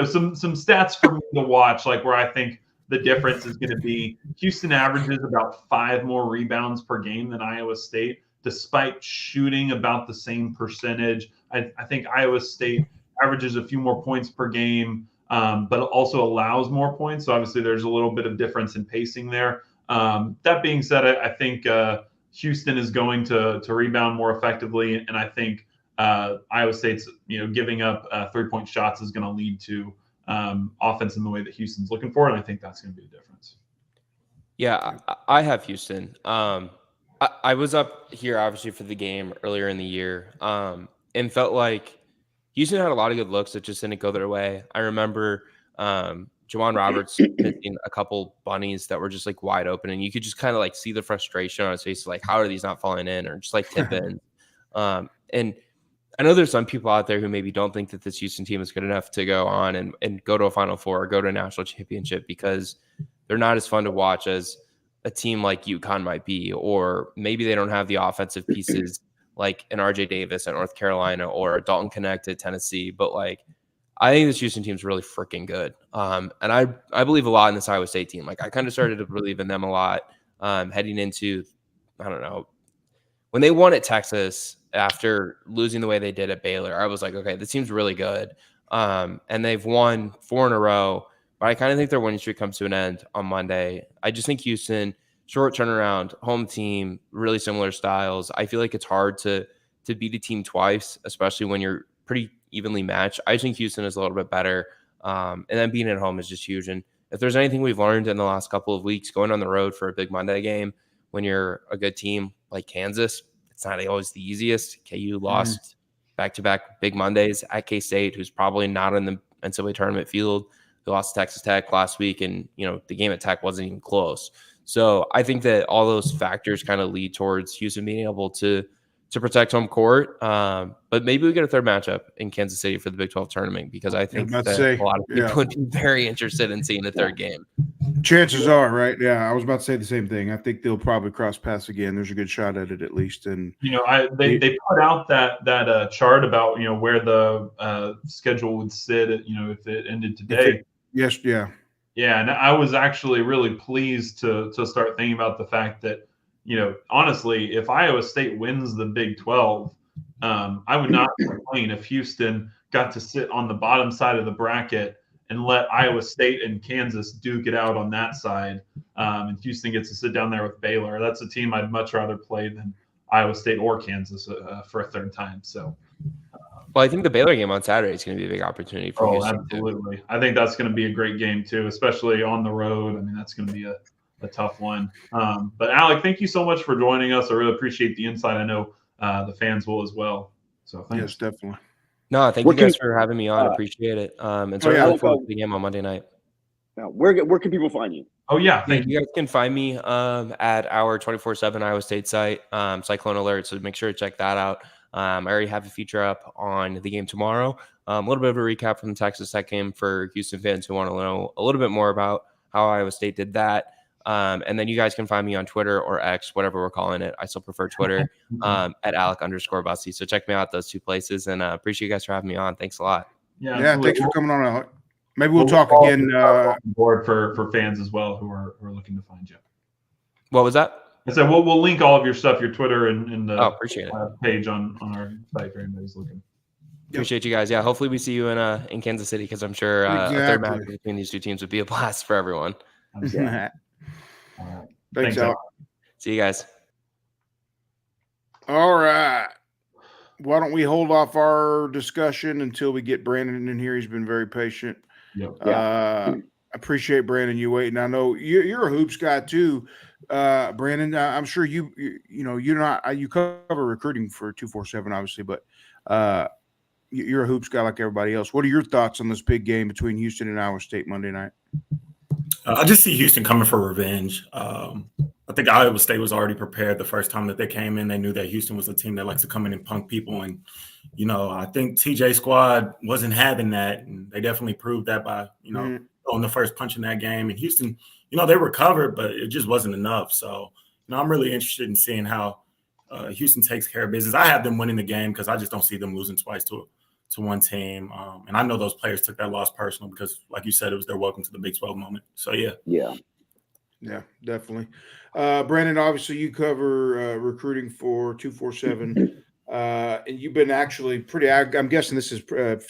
some stats for me to watch, like where I think the difference is going to be Houston averages about 5 more rebounds per game than Iowa State, despite shooting about the same percentage. I think Iowa State averages a few more points per game, but also allows more points. So obviously there's a little bit of difference in pacing there. That being said, I think Houston is going to rebound more effectively, and I think Iowa State's giving up 3-point shots is going to lead to offense in the way that Houston's looking for, and I think that's going to be a difference. Yeah, I have Houston. I was up here obviously for the game earlier in the year, and felt like Houston had a lot of good looks that just didn't go their way. I remember Jawan Roberts missing a couple bunnies that were just like wide open, and you could just kind of like see the frustration on his face, like how are these not falling in, or just like tip in. And I know there's some people out there who maybe don't think that this Houston team is good enough to go on and go to a Final Four or go to a national championship because they're not as fun to watch as a team like UConn might be, or maybe they don't have the offensive pieces like an RJ Davis at North Carolina or a Dalton Connect at Tennessee. But like, I think this Houston team is really freaking good. And I believe a lot in this Iowa State team. Like I kind of started to believe in them a lot heading into, I don't know, when they won at Texas after losing the way they did at Baylor, I was like, okay, this team's really good. And they've won 4 in a row, but I kind of think their winning streak comes to an end on Monday. I just think Houston, short turnaround, home team, really similar styles. I feel like it's hard to beat a team twice, especially when you're pretty evenly matched. I think Houston is a little bit better. And then being at home is just huge. And if there's anything we've learned in the last couple of weeks, going on the road for a big Monday game, when you're a good team like Kansas, it's not always the easiest. KU lost back-to-back big Mondays at K-State, who's probably not in the NCAA tournament field. They lost to Texas Tech last week, and the game at Tech wasn't even close. So I think that all those factors kind of lead towards Houston being able to protect home court. But maybe we get a third matchup in Kansas City for the Big 12 tournament, because I think that a lot of people would be very interested in seeing a third game. Chances are, right? Yeah, I was about to say the same thing. I think they'll probably cross paths again. There's a good shot at it, at least. And they put out that chart about where the schedule would sit if it ended today. Yeah. Yeah, and I was actually really pleased to start thinking about the fact that honestly, if Iowa State wins the Big 12, I would not complain if Houston got to sit on the bottom side of the bracket and let Iowa State and Kansas duke it out on that side. And Houston gets to sit down there with Baylor. That's a team I'd much rather play than Iowa State or Kansas for a third time. So, well, I think the Baylor game on Saturday is going to be a big opportunity for Houston. Absolutely. Too. I think that's going to be a great game too, especially on the road. I mean, that's going to be a tough one. But Alec, thank you so much for joining us. I really appreciate the insight. I know the fans will as well. So thanks. Yes, definitely. No, thank you guys for having me on. Appreciate it. And so I look forward to the game on Monday night. Now, where can people find you? Oh, yeah. You guys can find me at our 24/7 Iowa State site, Cyclone Alert. So make sure to check that out. I already have a feature up on the game tomorrow. A little bit of a recap from the Texas Tech game for Houston fans who want to know a little bit more about how Iowa State did that. And then you guys can find me on Twitter or X, whatever we're calling it. I still prefer Twitter, at Alec_Bussy. So check me out those two places, and appreciate you guys for having me on. Thanks a lot. Yeah, thanks for coming on, Alec. Maybe we'll talk again. Board for fans as well who are looking to find you. What was that? I said we'll link all of your stuff, your Twitter and the appreciate it. Page on our site for anybody's looking. Appreciate you guys. Yeah, hopefully we see you in Kansas City, because I'm sure a third match between these two teams would be a blast for everyone. Thanks, Alec. See you guys. All right. Why don't we hold off our discussion until we get Brandon in here? He's been very patient. Yep. Appreciate Brandon you waiting. I know you're a hoops guy too, Brandon. I'm sure you cover recruiting for 247, obviously, but you're a hoops guy like everybody else. What are your thoughts on this big game between Houston and Iowa State Monday night? I just see Houston coming for revenge. I think Iowa State was already prepared the first time that they came in. They knew that Houston was a team that likes to come in and punk people. And, I think TJ squad wasn't having that. And they definitely proved that by, on the first punch in that game. And Houston, they recovered, but it just wasn't enough. So, I'm really interested in seeing how Houston takes care of business. I have them winning the game because I just don't see them losing twice to to one team. And I know those players took that loss personal because, like you said, it was their welcome to the Big 12 moment. So, yeah. Yeah, definitely. Brandon, obviously you cover recruiting for 247. And you've been actually pretty active. I'm guessing this is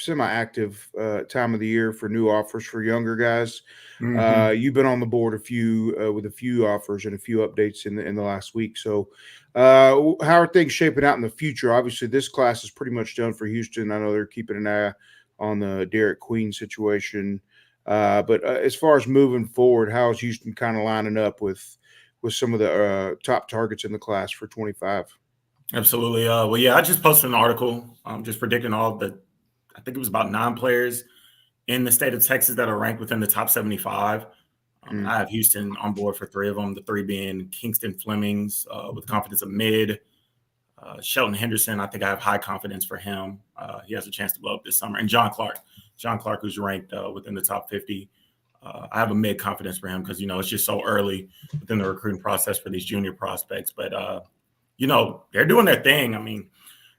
semi-active time of the year for new offers for younger guys. You've been on the board with a few offers and a few updates in the last week. So how are things shaping out in the future? Obviously, this class is pretty much done for Houston. I know they're keeping an eye on the Derek Queen situation. But as far as moving forward, how is Houston kind of lining up with some of the top targets in the class for 25? Absolutely. Well, yeah, I just posted an article just predicting all of I think it was about 9 players in the state of Texas that are ranked within the top 75. I have Houston on board for 3 of them, the 3 being Kingston Flemings with confidence of mid. Shelton Henderson, I think I have high confidence for him. He has a chance to blow up this summer. And John Clark, who's ranked within the top 50. I have a mid confidence for him because, it's just so early within the recruiting process for these junior prospects. But they're doing their thing. I mean,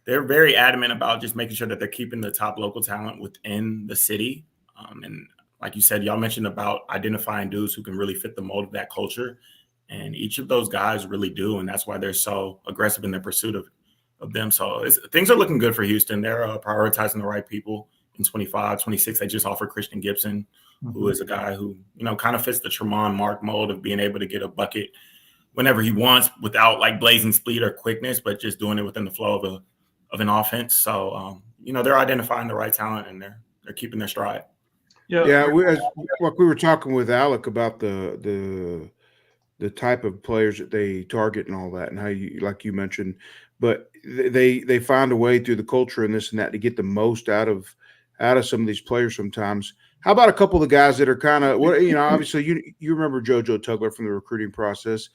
they're very adamant about just making sure that they're keeping the top local talent within the city. And like you said, y'all mentioned about identifying dudes who can really fit the mold of that culture. And each of those guys really do. And that's why they're so aggressive in their pursuit of them. So things are looking good for Houston. They're prioritizing the right people in 25, 26. They just offered Christian Gibson, who is a guy who, kind of fits the Tremont Mark mold of being able to get a bucket whenever he wants without like blazing speed or quickness, but just doing it within the flow of an offense. So, they're identifying the right talent and they're keeping their stride. Yeah. We were talking with Alec about the type of players that they target and all that, and how like you mentioned, but they find a way through the culture and this and that to get the most out of some of these players sometimes. How about a couple of the guys that are kind of, obviously you remember JoJo Tugler from the recruiting process.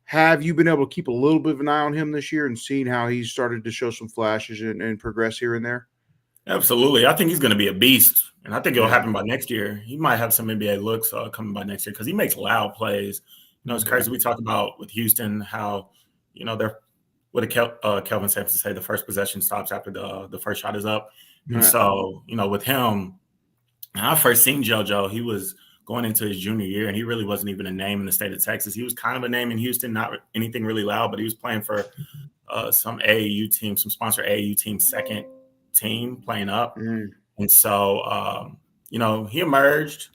Have you been able to keep a little bit of an eye on him this year and seen how he's started to show some flashes and progress here and there? Absolutely. I think he's going to be a beast, and I think it'll happen by next year. He might have some NBA looks coming by next year because he makes loud plays. It's crazy. We talk about with Houston how, they're what did Kelvin Sampson say? The first possession stops after the first shot is up. And so, with him, when I first seen JoJo, he was going into his junior year, and he really wasn't even a name in the state of Texas. He was kind of a name in Houston, not anything really loud, but he was playing for some AAU team, some sponsor AAU team, second team playing up. And so, he emerged.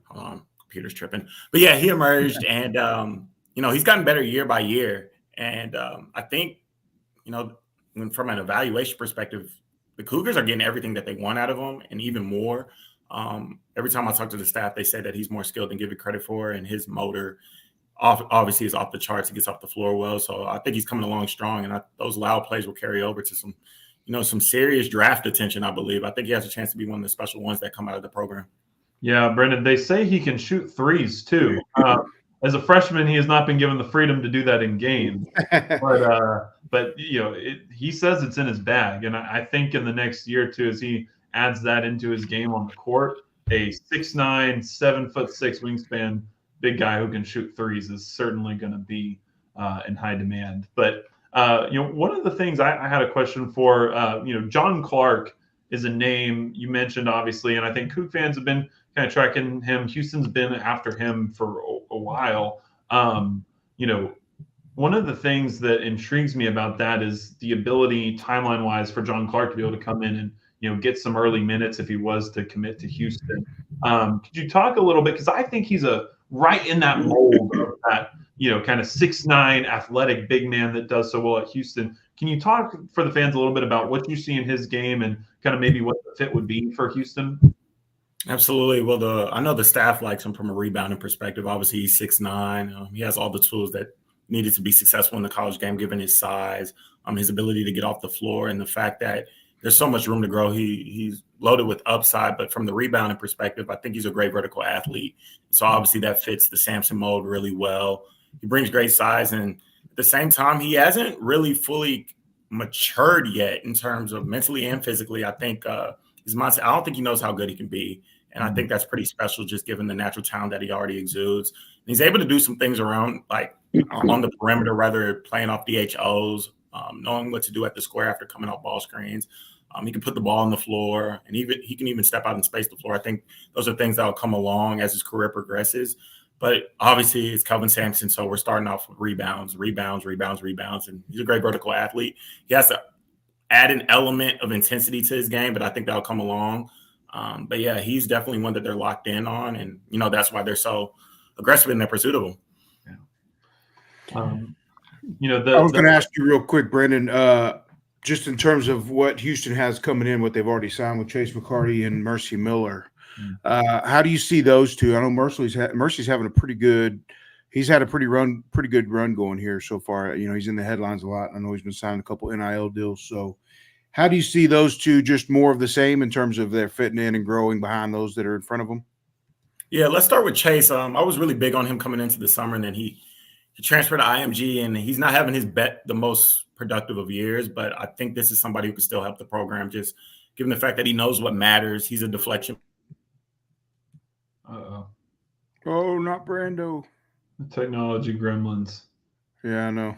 Hold on, computer's tripping. But yeah, he emerged, and, he's gotten better year by year. And I think, from an evaluation perspective, the Cougars are getting everything that they want out of him and even more. Every time I talk to the staff, they say that he's more skilled than give it credit for, and his motor obviously is off the charts. He gets off the floor well. So I think he's coming along strong, and those loud plays will carry over to some serious draft attention, I believe. I think he has a chance to be one of the special ones that come out of the program. Yeah, Brendan, they say he can shoot threes too. As a freshman, he has not been given the freedom to do that in games. But he says it's in his bag. And I think in the next year or two, as he adds that into his game on the court, a 6'9", 7'6" wingspan, big guy who can shoot threes is certainly going to be in high demand. But one of the things I had a question for, John Clark is a name you mentioned, obviously, and I think Coug fans have been kind of tracking him. Houston's been after him for a while. One of the things that intrigues me about that is the ability, timeline-wise, for John Clark to be able to come in and get some early minutes if he was to commit to Houston. Could you talk a little bit, because I think he's right in that mold of that kind of 6'9" athletic big man that does so well at Houston. Can you talk for the fans a little bit about what you see in his game and kind of maybe what the fit would be for Houston? Absolutely. Well, I know the staff likes him from a rebounding perspective. Obviously, he's 6'9". He has all the tools that needed to be successful in the college game, given his size, his ability to get off the floor, and the fact that there's so much room to grow. He's loaded with upside, but from the rebounding perspective, I think he's a great vertical athlete. So obviously that fits the Sampson mold really well. He brings great size, and at the same time, he hasn't really fully matured yet in terms of mentally and physically. I think his mindset, I don't think he knows how good he can be. And I think that's pretty special, just given the natural talent that he already exudes. And he's able to do some things around, like on the perimeter, rather playing off DHOs, knowing what to do at the square after coming off ball screens. He can put the ball on the floor, and he can even step out and space the floor. I think those are things that will come along as his career progresses. But obviously, it's Kelvin Sampson, so we're starting off with rebounds, and he's a great vertical athlete. He has to add an element of intensity to his game, but I think that'll come along. But yeah, he's definitely one that they're locked in on, and that's why they're so aggressive in their pursuit of him. Yeah. I was going to ask you real quick, Brandon, just in terms of what Houston has coming in, what they've already signed with Chase McCarty and Mercy Miller. How do you see those two? I know Mercy's having a pretty good. He's had a pretty good run going here so far. He's in the headlines a lot. I know he's been signing a couple NIL deals. So, how do you see those two? Just more of the same in terms of their fitting in and growing behind those that are in front of them. Yeah, let's start with Chase. I was really big on him coming into the summer, and then he transferred to IMG, and he's not having the most productive of years. But I think this is somebody who can still help the program, just given the fact that he knows what matters. He's a deflection. Oh, not Brando. The technology gremlins. Yeah, I know.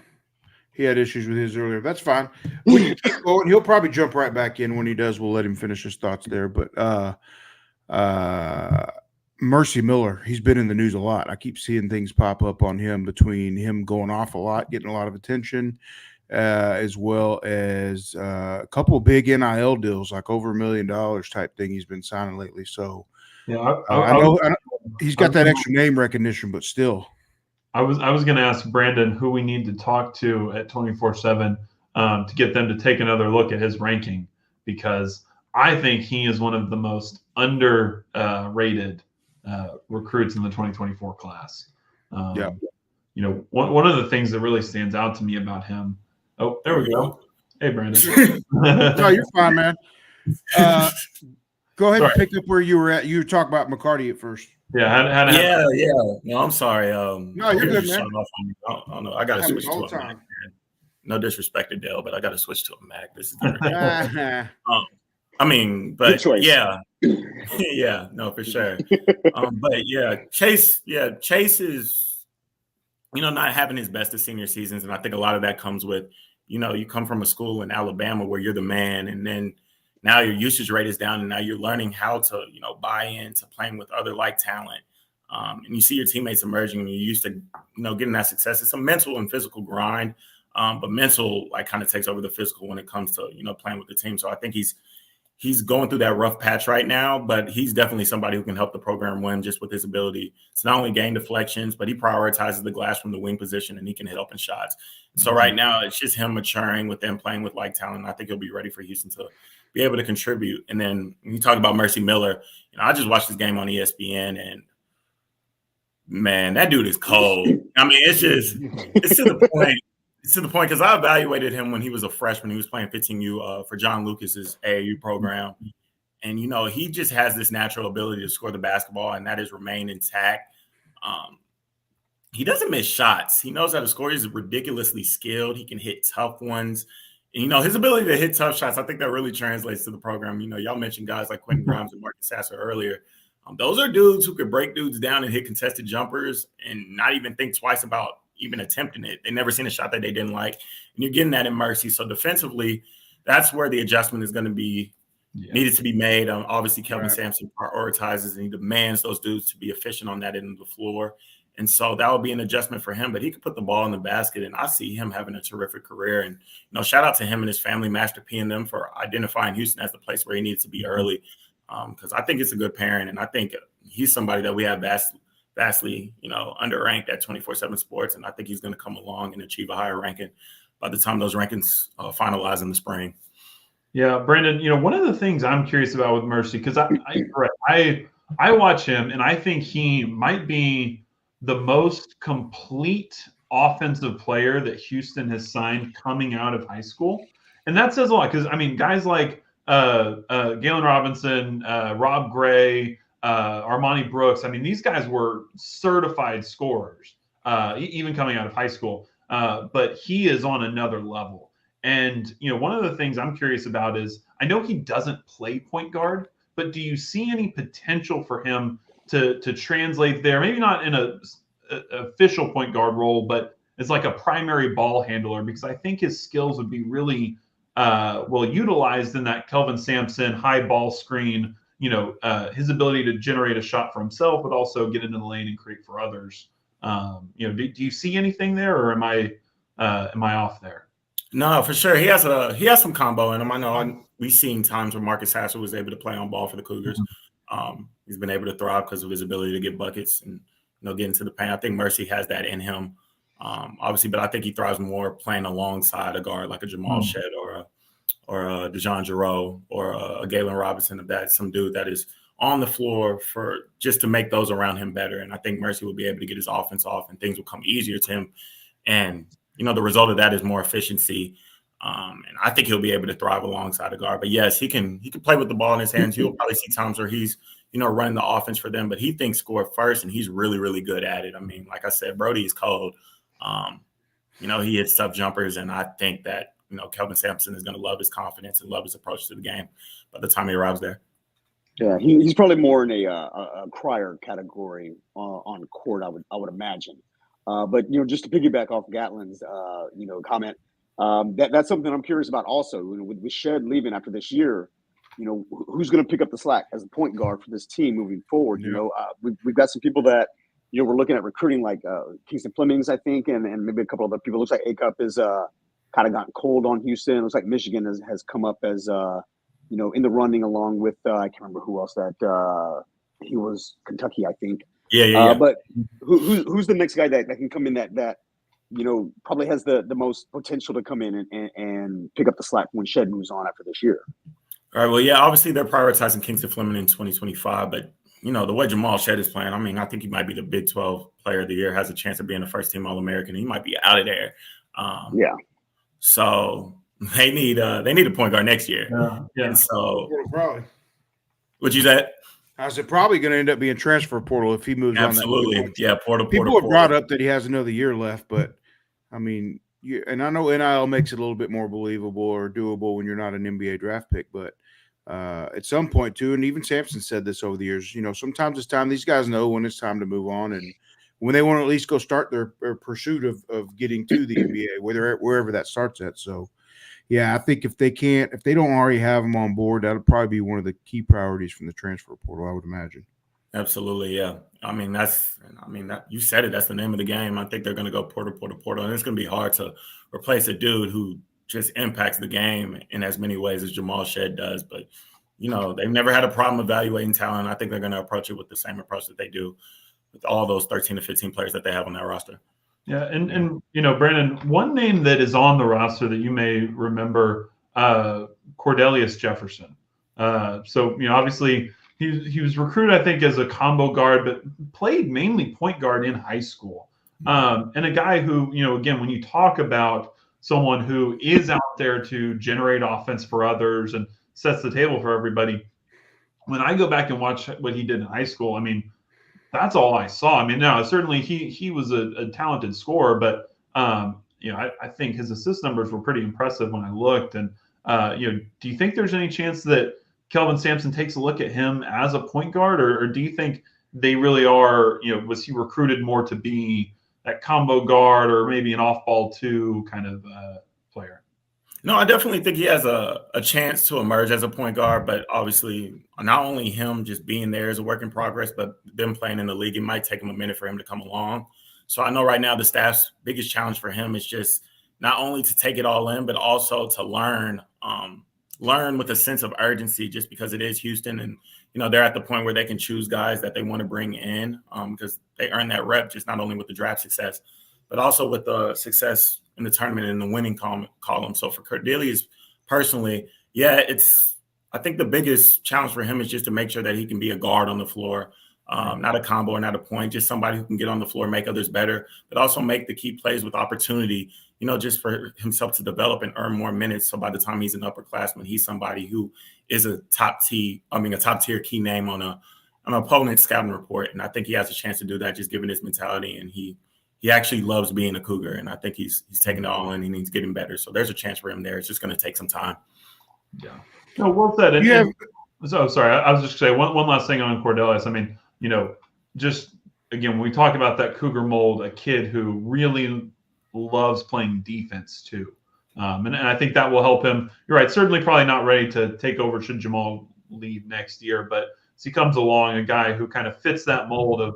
He had issues with his earlier. That's fine. We can keep going. He'll probably jump right back in. When he does, we'll let him finish his thoughts there. But Mercy Miller, he's been in the news a lot. I keep seeing things pop up on him, between him going off a lot, getting a lot of attention, as well as a couple of big NIL deals, like over $1 million type thing he's been signing lately. So yeah, I know he's got that extra name recognition, but still. I was going to ask Brandon who we need to talk to at 24/7 to get them to take another look at his ranking, because I think he is one of the most underrated recruits in the 2024 class. One of the things that really stands out to me about him. Oh, there we go. Hey, Brandon. No, you're fine, man. Go ahead and pick up where you were at. You were talking about McCarty at first. Yeah. Yeah. No, I'm sorry. No, you're good, man. Oh, no, I got to switch to a Mac. No disrespect to Dell, but I got to switch to a Mac. This is but yeah, no, for sure. But yeah, Chase is, not having his best of senior seasons, and I think a lot of that comes with, you come from a school in Alabama where you're the man, and then now your usage rate is down, and now you're learning how to, buy into playing with other like talent. And you see your teammates emerging, and you're used to, getting that success. It's a mental and physical grind, but mental kind of takes over the physical when it comes to, playing with the team. So I think he's going through that rough patch right now, but he's definitely somebody who can help the program win just with his ability to not only gain deflections, but he prioritizes the glass from the wing position, and he can hit open shots. So right now it's just him maturing with them, playing with like talent. I think he'll be ready for Houston to be able to contribute. And then when you talk about Mercy Miller, I just watched this game on ESPN, and man, that dude is cold. I mean, it's to the point. It's to the point because I evaluated him when he was a freshman. He was playing 15U for John Lucas's AAU program. And, he just has this natural ability to score the basketball, and that has remained intact. He doesn't miss shots. He knows how to score. He's ridiculously skilled. He can hit tough ones. And, his ability to hit tough shots, I think that really translates to the program. Y'all mentioned guys like Quentin Grimes and Marcus Sasser earlier. Those are dudes who could break dudes down and hit contested jumpers and not even think twice about even attempting it. They never seen a shot that they didn't like. And you're getting that in Mercy. So defensively, that's where the adjustment is going to be needed to be made. Obviously, Kelvin Sampson prioritizes and he demands those dudes to be efficient on that end of the floor. And so that would be an adjustment for him, but he could put the ball in the basket, and I see him having a terrific career. And, shout out to him and his family, Master P and them, for identifying Houston as the place where he needs to be early. Because I think it's a good parent, and I think he's somebody that we have vastly, underranked at 24/7 Sports, and I think he's going to come along and achieve a higher ranking by the time those rankings finalize in the spring. Yeah, Brandon, one of the things I'm curious about with Mercy, because I watch him, and I think he might be the most complete offensive player that Houston has signed coming out of high school. And that says a lot, because, guys like Galen Robinson, Rob Gray, Armani Brooks, these guys were certified scorers, even coming out of high school. But he is on another level. And, one of the things I'm curious about is, I know he doesn't play point guard, but do you see any potential for him to translate there? Maybe not in a official point guard role, but as like a primary ball handler, because I think his skills would be really well utilized in that Kelvin Sampson high ball screen. His ability to generate a shot for himself, but also get into the lane and create for others. Do you see anything there, or am I off there? No, for sure. He has some combo in him. I know we've seen times where Marcus Hassel was able to play on ball for the Cougars. He's been able to thrive because of his ability to get buckets and get into the paint. I think Mercy has that in him, obviously, but I think he thrives more playing alongside a guard like a Jamal Shed or a DeJon Jarreau or a Galen Robinson. If that's some dude that is on the floor for just to make those around him better. And I think Mercy will be able to get his offense off and things will come easier to him. And the result of that is more efficiency. And I think he'll be able to thrive alongside a guard. But yes, he can play with the ball in his hands. You'll probably see times where he's, running the offense for them, but he thinks score first, and he's really, really good at it. I mean, like I said, Brody is cold. He hits tough jumpers, and I think that, Kelvin Sampson is going to love his confidence and love his approach to the game by the time he arrives there. Yeah, he's probably more in a crier category on court, I would imagine. But just to piggyback off Gatlin's comment, that's something I'm curious about also. With Shed leaving after this year, who's going to pick up the slack as the point guard for this team moving forward? Yeah. We've got some people that we're looking at recruiting, like Kingston Flemings, I think, and maybe a couple other people. Looks like A-Cup is kind of gotten cold on Houston. It looks like Michigan has come up as in the running along with I can't remember who else that he was, Kentucky, I think. Yeah. But who's the next guy that can come in that probably has the most potential to come in and pick up the slack when Shed moves on after this year? All right. Well, yeah, obviously they're prioritizing Kingston Fleming in 2025, but the way Jamal Shed is playing, I mean, I think he might be the Big 12 Player of the Year, has a chance of being a first-team All-American. He might be out of there. Yeah. So they need a point guard next year. Yeah. And so Probably. what you said? I said probably going to end up being transfer portal if he moves on. Absolutely. Yeah, portal. People have brought up that he has another year left, but I mean, and I know NIL makes it a little bit more believable or doable when you're not an NBA draft pick, but at some point too, and even Sampson said this over the years, sometimes it's time. These guys know when it's time to move on, and when they want to at least go start their pursuit of getting to the NBA, wherever that starts at. So, yeah, I think if they don't already have them on board, that'll probably be one of the key priorities from the transfer portal, I would imagine. Absolutely, yeah. I mean, you said it. That's the name of the game. I think they're going to go portal, and it's going to be hard to replace a dude who just impacts the game in as many ways as Jamal Shed does. But they've never had a problem evaluating talent. I think they're going to approach it with the same approach that they do with all those 13 to 15 players that they have on that roster. Yeah, and Brandon, one name that is on the roster that you may remember, Cordelius Jefferson. So obviously he was recruited, I think, as a combo guard, but played mainly point guard in high school. And a guy who, again, when you talk about someone who is out there to generate offense for others and sets the table for everybody, when I go back and watch what he did in high school, I mean, that's all I saw. I mean, now certainly he was a talented scorer, but I think his assist numbers were pretty impressive when I looked. And do you think there's any chance that Kelvin Sampson takes a look at him as a point guard, or do you think they really are? Was he recruited more to be that combo guard or maybe an off-ball two kind of player? No, I definitely think he has a chance to emerge as a point guard, but obviously not only him just being there is a work in progress, but them playing in the league, it might take him a minute for him to come along. So I know right now the staff's biggest challenge for him is just not only to take it all in, but also to learn with a sense of urgency, just because it is Houston and, they're at the point where they can choose guys that they want to bring in because they earn that rep, just not only with the draft success, but also with the success in the tournament and the winning column. So for Cordelius personally, I think the biggest challenge for him is just to make sure that he can be a guard on the floor, not a combo or not a point, just somebody who can get on the floor, make others better, but also make the key plays with opportunity, just for himself to develop and earn more minutes. So by the time he's an upperclassman, he's somebody who is a top tier key name on an opponent's scouting report. And I think he has a chance to do that, just given his mentality. And he actually loves being a Cougar. And I think he's taking it all in and he's getting better. So there's a chance for him there. It's just going to take some time. Yeah. No, well said. So sorry, I was just going to say one last thing on Cordelius. I mean, just again, when we talk about that Cougar mold, a kid who really loves playing defense too. And I think that will help him. You're right. Certainly probably not ready to take over should Jamal leave next year. But as he comes along, a guy who kind of fits that mold of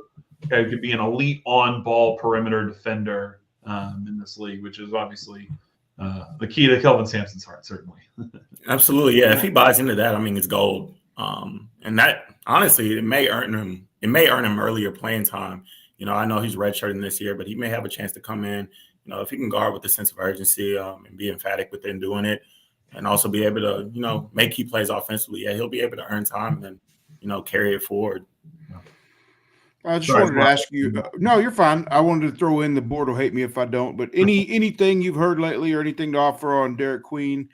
who could be an elite on-ball perimeter defender in this league, which is obviously the key to Kelvin Sampson's heart, certainly. Absolutely, yeah. If he buys into that, I mean, it's gold. And that honestly, it may earn him earlier playing time. I know he's redshirting this year, but he may have a chance to come in. If he can guard with a sense of urgency and be emphatic within doing it, and also be able to, make key plays offensively. Yeah, he'll be able to earn time and then, carry it forward. I just wanted to ask you. No, you're fine. I wanted to throw in, the board will hate me if I don't. But anything you've heard lately, or anything to offer on Derek Queen?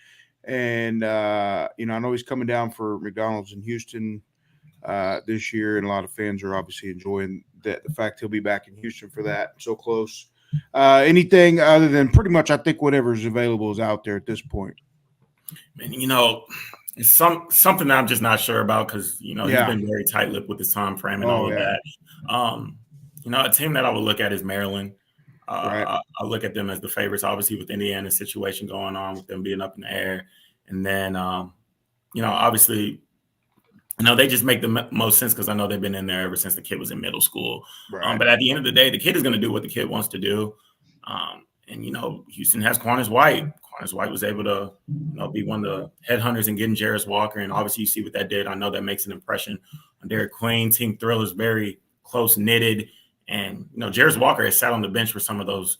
And I know he's coming down for McDonald's in Houston this year, and a lot of fans are obviously enjoying the fact he'll be back in Houston for that. So close. Anything other than pretty much, I think whatever's available is out there at this point. And it's something that I'm just not sure about because he's been very tight-lipped with his time frame and all of that. A team that I would look at is Maryland. Right. I look at them as the favorites, obviously with Indiana's situation going on, with them being up in the air, and then obviously, they just make the most sense because I know they've been in there ever since the kid was in middle school. Right. But at the end of the day, the kid is going to do what the kid wants to do. And Houston has Quanez White. Quanez White was able to, be one of the headhunters in getting Jarris Walker, and obviously you see what that did. I know that makes an impression on Derek Queen. Team Thrill is very close knitted, and Jarris Walker has sat on the bench for some of those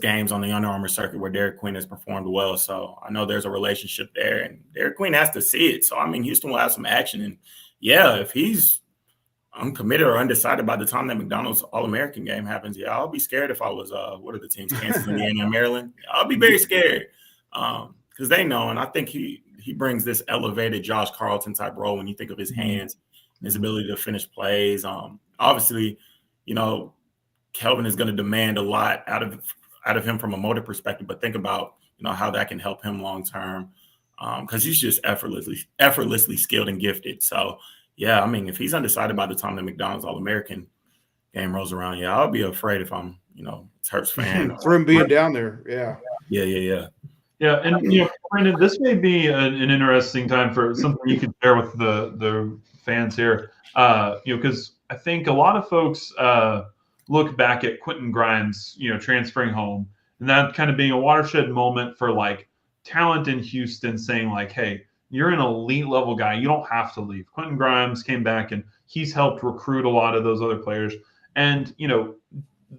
games on the Under Armour circuit where Derek Queen has performed well. So I know there's a relationship there, and Derek Queen has to see it. So Houston will have some action, and yeah, if he's uncommitted or undecided by the time that McDonald's All-American game happens, I'll be scared if I was what are the teams, Kansas, Indiana, and Maryland? I'll be very scared because they know, and I think he brings this elevated Josh Carlton type role when you think of his hands and his ability to finish plays. Obviously, Kelvin is going to demand a lot out of him from a motor perspective, but think about how that can help him long term because he's just effortlessly skilled and gifted. So yeah, if he's undecided by the time the McDonald's All-American game rolls around, I'll be afraid if I'm Terps fan for him being down there. Yeah, and Brandon, this may be an interesting time for something you could share with the fans here. Because I think a lot of folks look back at Quentin Grimes, transferring home, and that kind of being a watershed moment for like talent in Houston, saying like, hey, you're an elite level guy. You don't have to leave. Quentin Grimes came back and he's helped recruit a lot of those other players. And,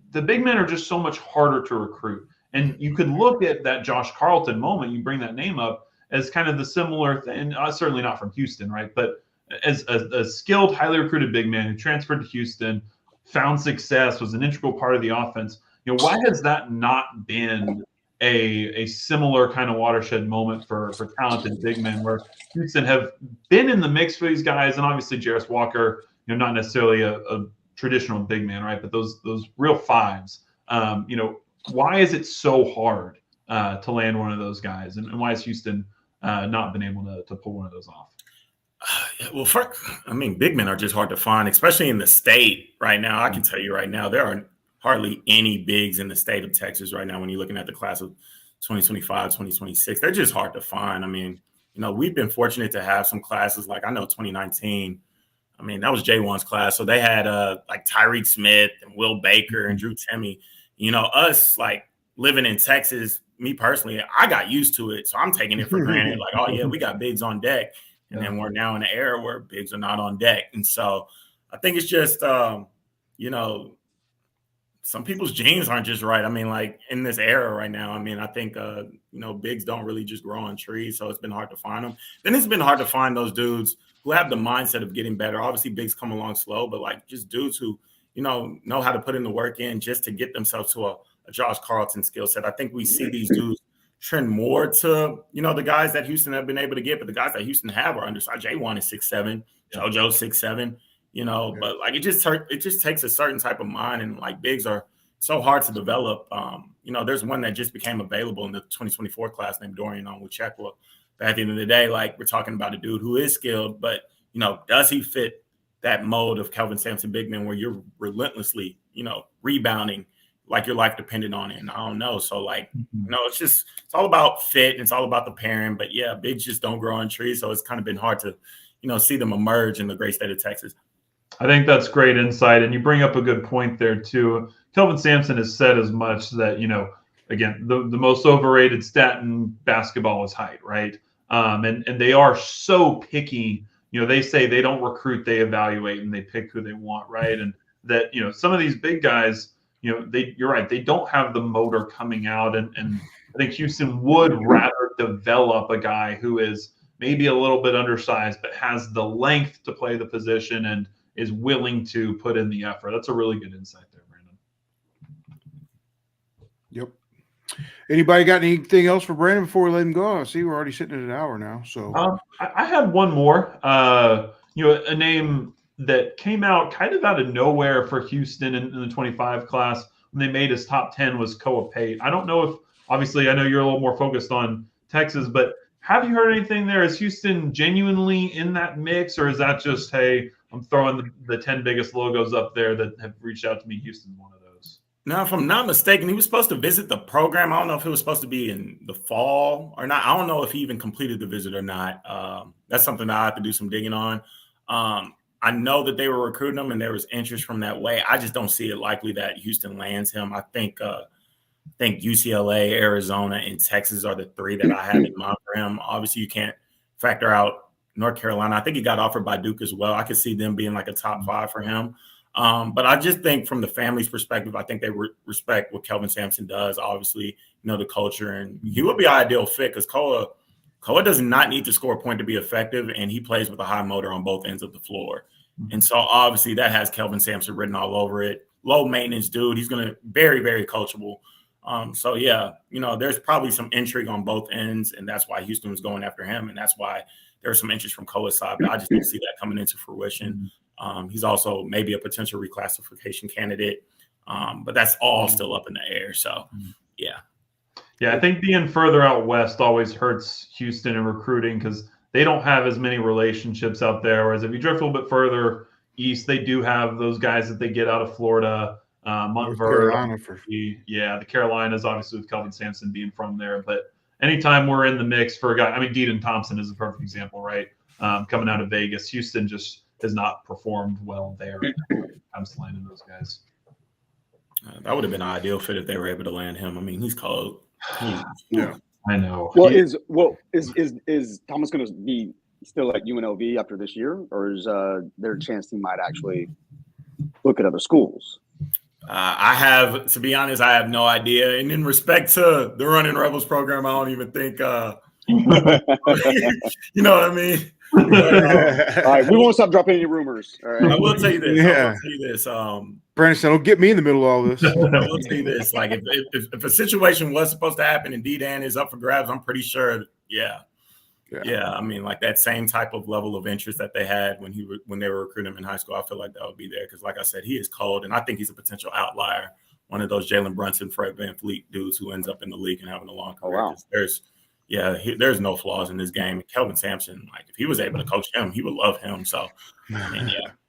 the big men are just so much harder to recruit. And you could look at that Josh Carlton moment, you bring that name up, as kind of the similar thing, and certainly not from Houston, right? But as a skilled, highly recruited big man who transferred to Houston, found success, was an integral part of the offense. Why has that not been a similar kind of watershed moment for talented big men, where Houston have been in the mix for these guys, and obviously Jarris Walker, not necessarily a traditional big man, right? But those real fives. Why is it so hard to land one of those guys, and why has Houston not been able to pull one of those off? Well, big men are just hard to find, especially in the state right now. I can tell you right now, there are hardly any bigs in the state of Texas right now when you're looking at the class of 2025, 2026. They're just hard to find. We've been fortunate to have some classes like, I know 2019, that was J1's class. So they had like Tyreek Smith and Will Baker and Drew Timme. Us like living in Texas, me personally, I got used to it. So I'm taking it for granted. Like, oh yeah, we got bigs on deck. And then we're now in an era where bigs are not on deck. And so I think it's just, some people's genes aren't just right. Like in this era right now, I think, bigs don't really just grow on trees. So it's been hard to find them. Then it's been hard to find those dudes who have the mindset of getting better. Obviously, bigs come along slow, but like just dudes who, know how to put in the work in just to get themselves to a Josh Carlton skill set. I think we see these dudes trend more to, the guys that Houston have been able to get, but the guys that Houston have are undersized. J1 is 6'7", JoJo's 6'7", but like it just takes a certain type of mind, and like bigs are so hard to develop. There's one that just became available in the 2024 class named Dorian Onwuchekwa. But at the end of the day, like we're talking about a dude who is skilled, but does he fit that mold of Kelvin Sampson big man where you're relentlessly, rebounding like your life depended on it. And I don't know. So like, it's all about fit and it's all about the pairing. But yeah, bigs just don't grow on trees. So it's kind of been hard to, see them emerge in the great state of Texas. I think that's great insight. And you bring up a good point there too. Kelvin Sampson has said as much that, again, the most overrated stat in basketball is height, right? And they are so picky. They say they don't recruit, they evaluate, and they pick who they want, right? And that, some of these big guys, you're right, they don't have the motor coming out. And I think Houston would rather develop a guy who is maybe a little bit undersized, but has the length to play the position and is willing to put in the effort. That's a really good insight there, Brandon. Yep. Anybody got anything else for Brandon before we let him go? I see we're already sitting at an hour now. So I had one more. A name that came out of nowhere for Houston in the 25 class when they made his top 10 was Koa Pate. I don't know if, obviously, I know you're a little more focused on Texas, but have you heard anything there? Is Houston genuinely in that mix, or is that just, hey, I'm throwing the 10 biggest logos up there that have reached out to me? Houston's one of those. Now, if I'm not mistaken, he was supposed to visit the program. I don't know if it was supposed to be in the fall or not. I don't know if he even completed the visit or not. That's something that I have to do some digging on. I know that they were recruiting him and there was interest from that way. I just don't see it likely that Houston lands him. I think UCLA, Arizona, and Texas are the three that I have in mind for him. Obviously, you can't factor out North Carolina. I think he got offered by Duke as well. I could see them being like a top 5 for him. But I just think from the family's perspective, I think they respect what Kelvin Sampson does. Obviously, the culture, and he would be an ideal fit because Koa does not need to score a point to be effective, and he plays with a high motor on both ends of the floor. And so obviously that has Kelvin Sampson written all over it. Low maintenance dude. He's going to very, very coachable. So yeah, there's probably some intrigue on both ends, and that's why Houston was going after him, and that's why there's some interest from Koa's side. But I just don't see that coming into fruition. He's also maybe a potential reclassification candidate, but that's all still up in the air. So yeah. Yeah, I think being further out west always hurts Houston in recruiting because they don't have as many relationships out there. Whereas if you drift a little bit further east, they do have those guys that they get out of Florida, Montverde. The Carolinas, obviously with Kelvin Sampson being from there. But anytime we're in the mix for a guy, Deaton Thompson is a perfect example, right? Coming out of Vegas, Houston just has not performed well there. I'm just landing those guys. That would have been an ideal fit if they were able to land him. He's cold. Yeah, I know. Well, is Thomas going to be still at UNLV after this year, or is there a chance he might actually look at other schools? To be honest, I have no idea. And in respect to the Running Rebels program, I don't even think, you know what I mean? All right, we won't stop dropping any rumors. All right. I will tell you this. Yeah. Brandon said, don't get me in the middle of all this. I will tell you this. Like, if a situation was supposed to happen and D-Dan is up for grabs, I'm pretty sure, yeah. Like that same type of level of interest that they had when they were recruiting him in high school, I feel like that would be there. Because like I said, he is cold, and I think he's a potential outlier. One of those Jalen Brunson, Fred VanVleet dudes who ends up in the league and having a long career. Oh, wow. There's no flaws in this game. Kelvin Sampson, like if he was able to coach him, he would love him. So,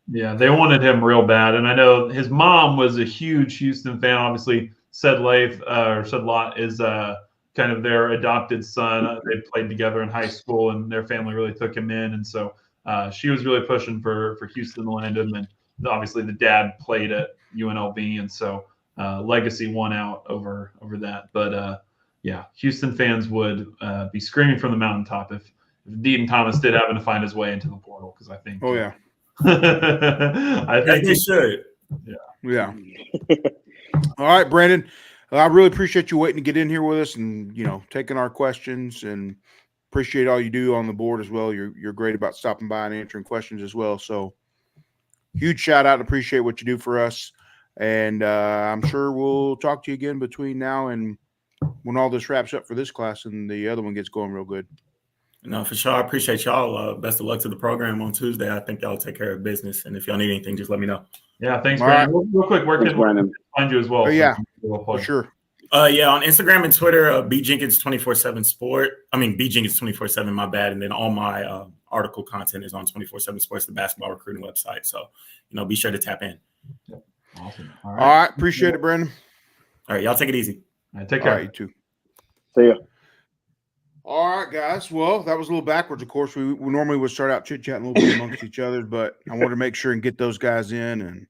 Yeah, they wanted him real bad. And I know his mom was a huge Houston fan. Obviously, Said Lot is kind of their adopted son. They played together in high school, and their family really took him in. And so she was really pushing for Houston to land him. And obviously, the dad played at UNLV, and so legacy won out over that. But Houston fans would be screaming from the mountaintop if Deaton Thomas did happen to find his way into the portal, because I think. Oh yeah. I think he should. Yeah. All right, Brandon. I really appreciate you waiting to get in here with us and taking our questions, and appreciate all you do on the board as well. You're great about stopping by and answering questions as well. So huge shout out and appreciate what you do for us. And I'm sure we'll talk to you again between now and when all this wraps up for this class and the other one gets going real good. No, for sure. I appreciate y'all. Best of luck to the program on Tuesday. I think y'all take care of business. And if y'all need anything, just let me know. Yeah, thanks, Brandon. Right. Real quick, where can we find you as well? Oh, yeah, for sure. On Instagram and Twitter, B Jenkins 24/7 Sport. B Jenkins 24/7. My bad. And then all my article content is on 24/7 Sports, the basketball recruiting website. So, be sure to tap in. Yep. Awesome. All right. Appreciate it, Brandon. All right, y'all take it easy. All right, take All care. right, you too. See ya. All right, guys. Well, that was a little backwards. Of course, we normally would start out chit-chatting a little bit amongst each other, but I wanted to make sure and get those guys in. And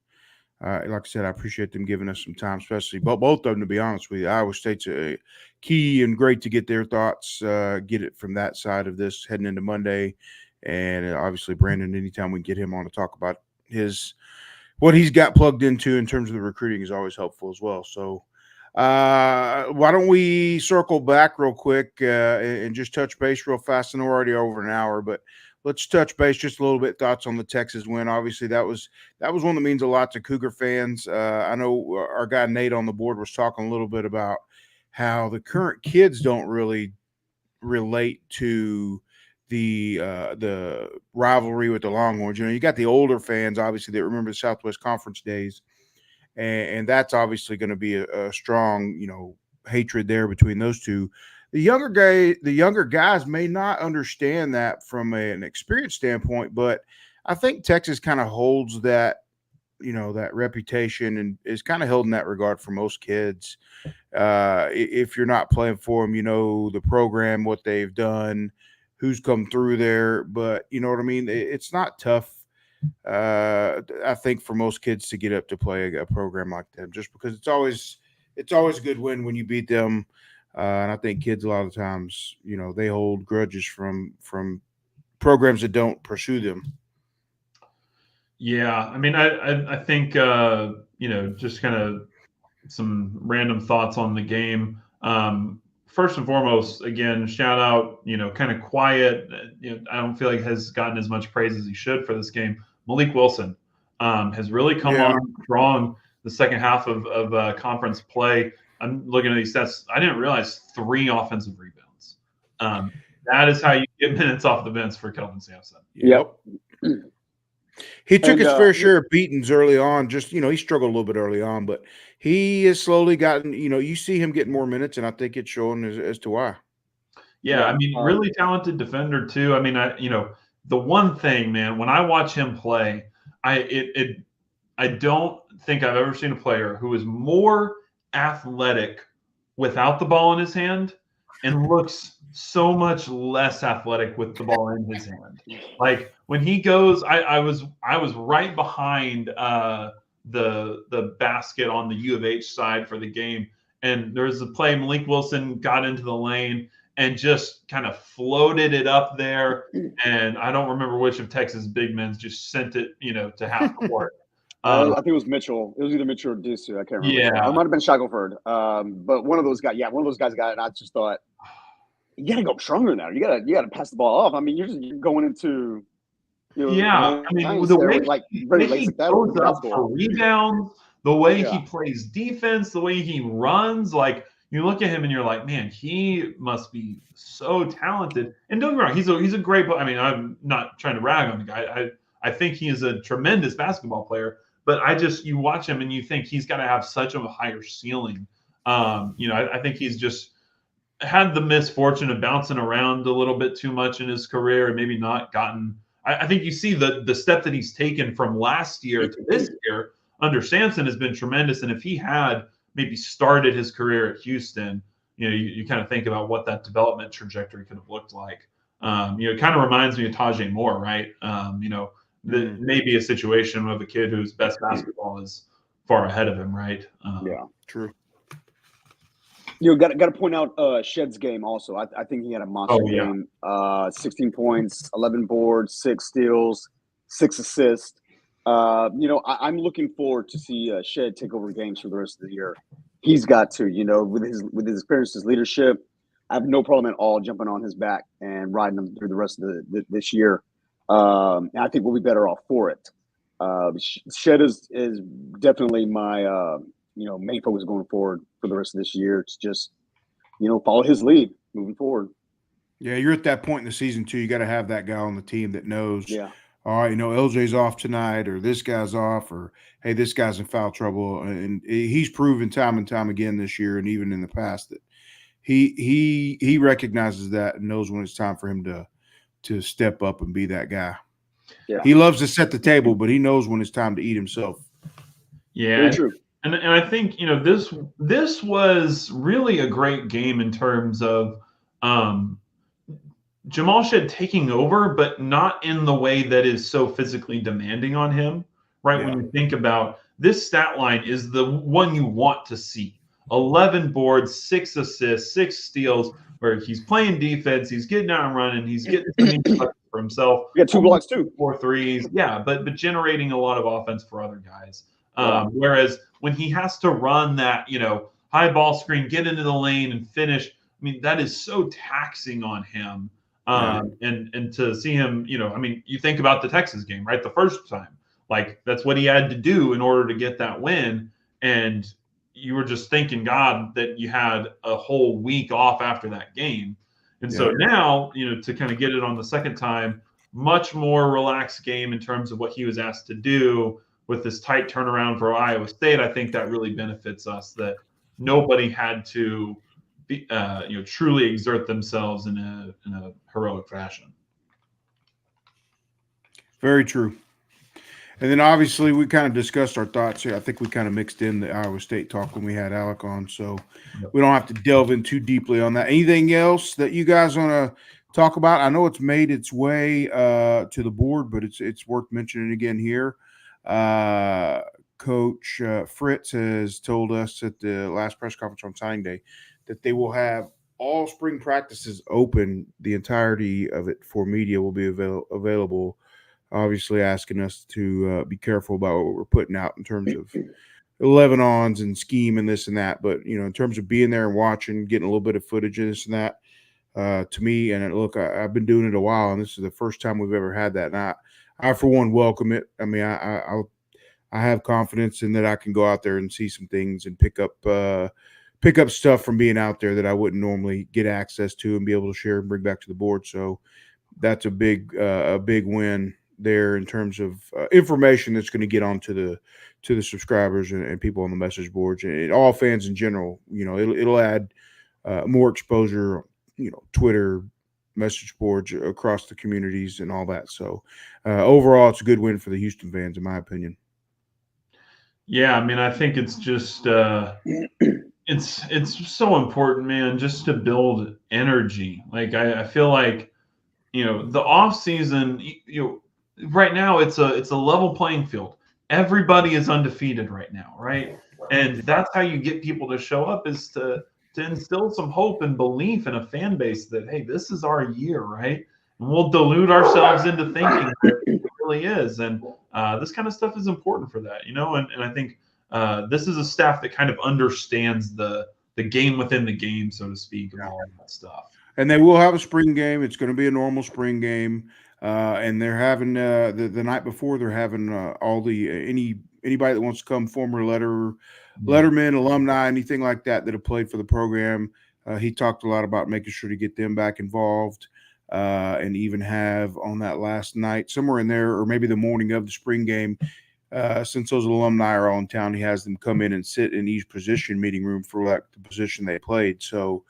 like I said, I appreciate them giving us some time, especially both of them, to be honest with you. Iowa State's a key and great to get their thoughts, get it from that side of this heading into Monday. And obviously, Brandon, anytime we get him on to talk about what he's got plugged into in terms of the recruiting is always helpful as well. So why don't we circle back real quick and just touch base real fast? I know we're already over an hour, but let's touch base just a little bit. Thoughts on the Texas win? Obviously, that was one that means a lot to Cougar fans. I know our guy Nate on the board was talking a little bit about how the current kids don't really relate to the rivalry with the Longhorns. You know, you got the older fans, obviously, that remember the Southwest Conference days. And that's obviously going to be a strong, hatred there between those two. The younger guys may not understand that from an experience standpoint, but I think Texas kind of holds that, that reputation and is kind of held in that regard for most kids. If you're not playing for them, the program, what they've done, who's come through there, but you know what I mean? It's not tough. I think for most kids to get up to play a program like them, just because it's always a good win when you beat them. And I think kids a lot of times, they hold grudges from programs that don't pursue them. Yeah, I mean, I think just kind of some random thoughts on the game. First and foremost, again, shout out, kind of quiet. I don't feel like has gotten as much praise as he should for this game. Malik Wilson has really come on strong the second half of conference play. I'm looking at these stats. I didn't realize 3 offensive rebounds. That is how you get minutes off the bench for Kelvin Sampson. Yep. He took his fair share of beatings early on. Just, he struggled a little bit early on, but he has slowly gotten, you see him getting more minutes, and I think it's showing as to why. Yeah, I mean, really talented defender too. I mean, the one thing, man, when I watch him play, I don't think I've ever seen a player who is more athletic without the ball in his hand and looks so much less athletic with the ball in his hand. Like when he goes, I was right behind the basket on the U of H side for the game, and there was a play Malik Wilson got into the lane and just kind of floated it up there. And I don't remember which of Texas big men's just sent it, to half court. I think it was Mitchell. It was either Mitchell or Dusu. I can't remember. Yeah. It might have been Shackelford. But one of those guys got it. And I just thought, you got to go stronger now. You got to pass the ball off. I mean, you're going into, I mean, the way he goes up for rebounds, the way he plays defense, the way he runs, like you look at him and you're like, man, he must be so talented. And don't get me wrong, he's a great player. I mean, I'm not trying to rag on the guy. I think he is a tremendous basketball player, but you watch him and you think he's got to have such a higher ceiling. I think he's just had the misfortune of bouncing around a little bit too much in his career and maybe not gotten. I think you see the step that he's taken from last year to this year under Sampson has been tremendous. And if he had maybe started his career at Houston, you kind of think about what that development trajectory could have looked like. It kind of reminds me of Tajay Moore, right? That maybe a situation of a kid whose best basketball is far ahead of him, right? Yeah, true. Got to point out Shed's game also. I think he had a monster game. 16 points, 11 boards, 6 steals, 6 assists. I'm looking forward to see Shed take over games for the rest of the year. He's got to, with his experience, his leadership. I have no problem at all jumping on his back and riding him through the rest of this year. And I think we'll be better off for it. Shed is definitely my main focus going forward for the rest of this year. It's just, follow his lead moving forward. Yeah, you're at that point in the season too. You got to have that guy on the team that knows. Yeah. All right, LJ's off tonight, or this guy's off, or hey, this guy's in foul trouble, and he's proven time and time again this year, and even in the past, that he recognizes that and knows when it's time for him to step up and be that guy. Yeah. He loves to set the table, but he knows when it's time to eat himself. Yeah, And I think, this was really a great game in terms of Jamal Shed taking over, but not in the way that is so physically demanding on him, right? Yeah. When you think about this stat line is the one you want to see. 11 boards, 6 assists, 6 steals, where he's playing defense, he's getting out and running, he's getting some neat touches for himself. You got 2 blocks too. 4 threes. Yeah, but generating a lot of offense for other guys. Yeah. Whereas when he has to run that, high ball screen, get into the lane and finish, I mean, that is so taxing on him. And to see him, you think about the Texas game, right? The first time, like that's what he had to do in order to get that win. And you were just thanking God that you had a whole week off after that game. And so now, to kind of get it on the second time, much more relaxed game in terms of what he was asked to do with this tight turnaround for Iowa State. I think that really benefits us that nobody had to be, truly exert themselves in a heroic fashion. Very true. And then obviously we kind of discussed our thoughts here. I think we kind of mixed in the Iowa State talk when we had Alec on, so we don't have to delve in too deeply on that. Anything else that you guys want to talk about? I know it's made its way to the board, but it's worth mentioning again here. Coach Fritz has told us at the last press conference on signing day that they will have all spring practices open. The entirety of it for media will be available. Obviously asking us to be careful about what we're putting out in terms of 11-ons and scheme and this and that. But, in terms of being there and watching, getting a little bit of footage of this and that, to me, and look, I've been doing it a while, and this is the first time we've ever had that. And I for one, welcome it. I mean, I have confidence in that I can go out there and see some things and pick up stuff from being out there that I wouldn't normally get access to and be able to share and bring back to the board. So that's a big win there in terms of information that's going to get onto the subscribers and people on the message boards and all fans in general. It'll add more exposure, Twitter, message boards across the communities and all that. So overall, it's a good win for the Houston fans, in my opinion. Yeah, I mean, I think it's just it's so important, man, just to build energy. Like I feel like the off season, right now it's a level playing field. Everybody is undefeated right now, right? And that's how you get people to show up, is to instill some hope and belief in a fan base that, hey, this is our year, right? And we'll delude ourselves into thinking that it really is. And this kind of stuff is important for that, and I think this is a staff that kind of understands the game within the game, so to speak, and all that stuff. And they will have a spring game. It's going to be a normal spring game. And they're having the night before, they're having all the anybody that wants to come, former lettermen, alumni, anything like that have played for the program. He talked a lot about making sure to get them back involved, and even have on that last night, somewhere in there, or maybe the morning of the spring game, since those alumni are all in town, he has them come in and sit in each position meeting room for like the position they played. So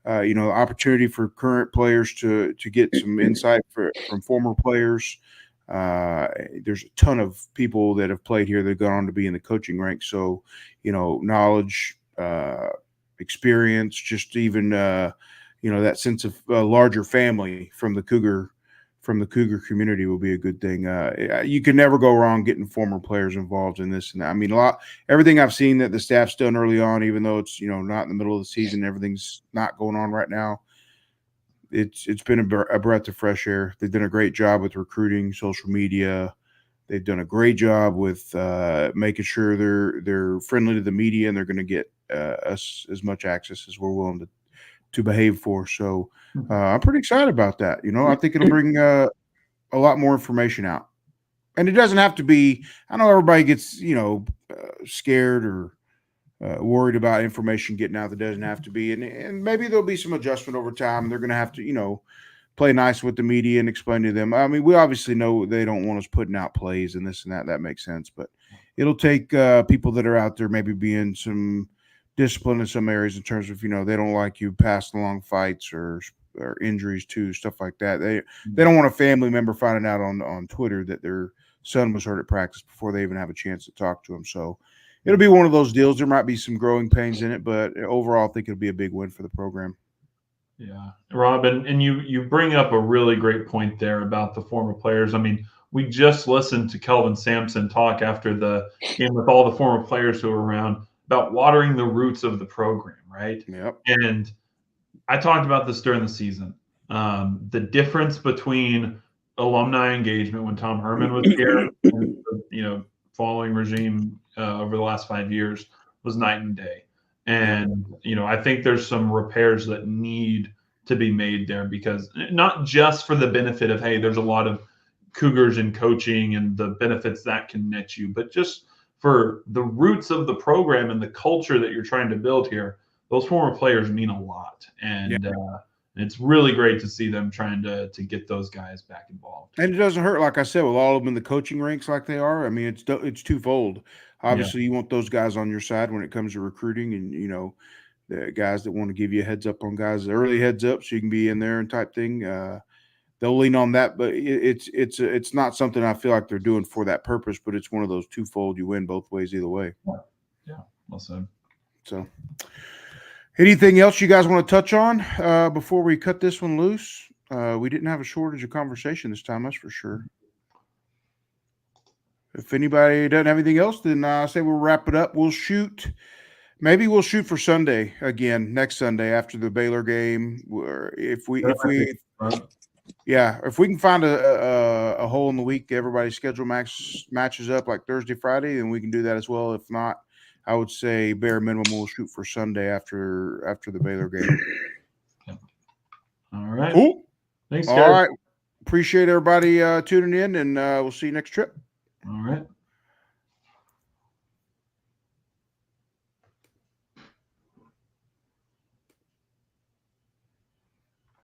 opportunity for current players to get some insight from former players. There's a ton of people that have played here that have gone on to be in the coaching ranks. So, knowledge, experience, just even, that sense of larger family from the Cougar community will be a good thing. You can never go wrong getting former players involved in this and that. I mean, everything I've seen that the staff's done early on, even though it's not in the middle of the season, everything's not going on right now. It's been a breath of fresh air. They've done a great job with recruiting, social media. They've done a great job with making sure they're friendly to the media, and they're going to get us as much access as we're willing to behave for. So I'm pretty excited about that. I think it'll bring a lot more information out. And it doesn't have to be, I know everybody gets, scared or worried about information getting out that doesn't have to be. And maybe there'll be some adjustment over time. They're going to have to, play nice with the media and explain to them. I mean, we obviously know they don't want us putting out plays and this and that. That makes sense. But it'll take people that are out there maybe being some discipline in some areas in terms of, they don't like you passing along fights or injuries too, stuff like that. They don't want a family member finding out on Twitter that their son was hurt at practice before they even have a chance to talk to him. So it'll be one of those deals. There might be some growing pains in it, but overall, I think it'll be a big win for the program. Yeah, Rob, and you bring up a really great point there about the former players. I mean, we just listened to Kelvin Sampson talk after the game with all the former players who were around about watering the roots of the program, right? Yep. And I talked about this during the season. The difference between alumni engagement when Tom Herman was here and following regime over the last 5 years was night and day. And I think there's some repairs that need to be made there, because not just for the benefit of, hey, there's a lot of Cougars in coaching and the benefits that can net you, but just for the roots of the program and the culture that you're trying to build here. Those former players mean a lot, and it's really great to see them trying to get those guys back involved. And it doesn't hurt, like I said, with all of them in the coaching ranks like they are. I mean, it's twofold. Obviously, you want those guys on your side when it comes to recruiting, and the guys that want to give you a heads up on guys, early heads up, so you can be in there and type thing. They'll lean on that, but it's not something I feel like they're doing for that purpose. But it's one of those twofold. You win both ways either way. Yeah, well said. So. Anything else you guys want to touch on before we cut this one loose? We didn't have a shortage of conversation this time, that's for sure. If anybody doesn't have anything else, then I say we'll wrap it up. Maybe we'll shoot for Sunday again, next Sunday after the Baylor game. If we can find a hole in the week, everybody's schedule matches up like Thursday, Friday, then we can do that as well. If not, I would say bare minimum we'll shoot for Sunday after the Baylor game. All right. Cool. Thanks, guys. All right. Appreciate everybody tuning in, and we'll see you next trip. All right.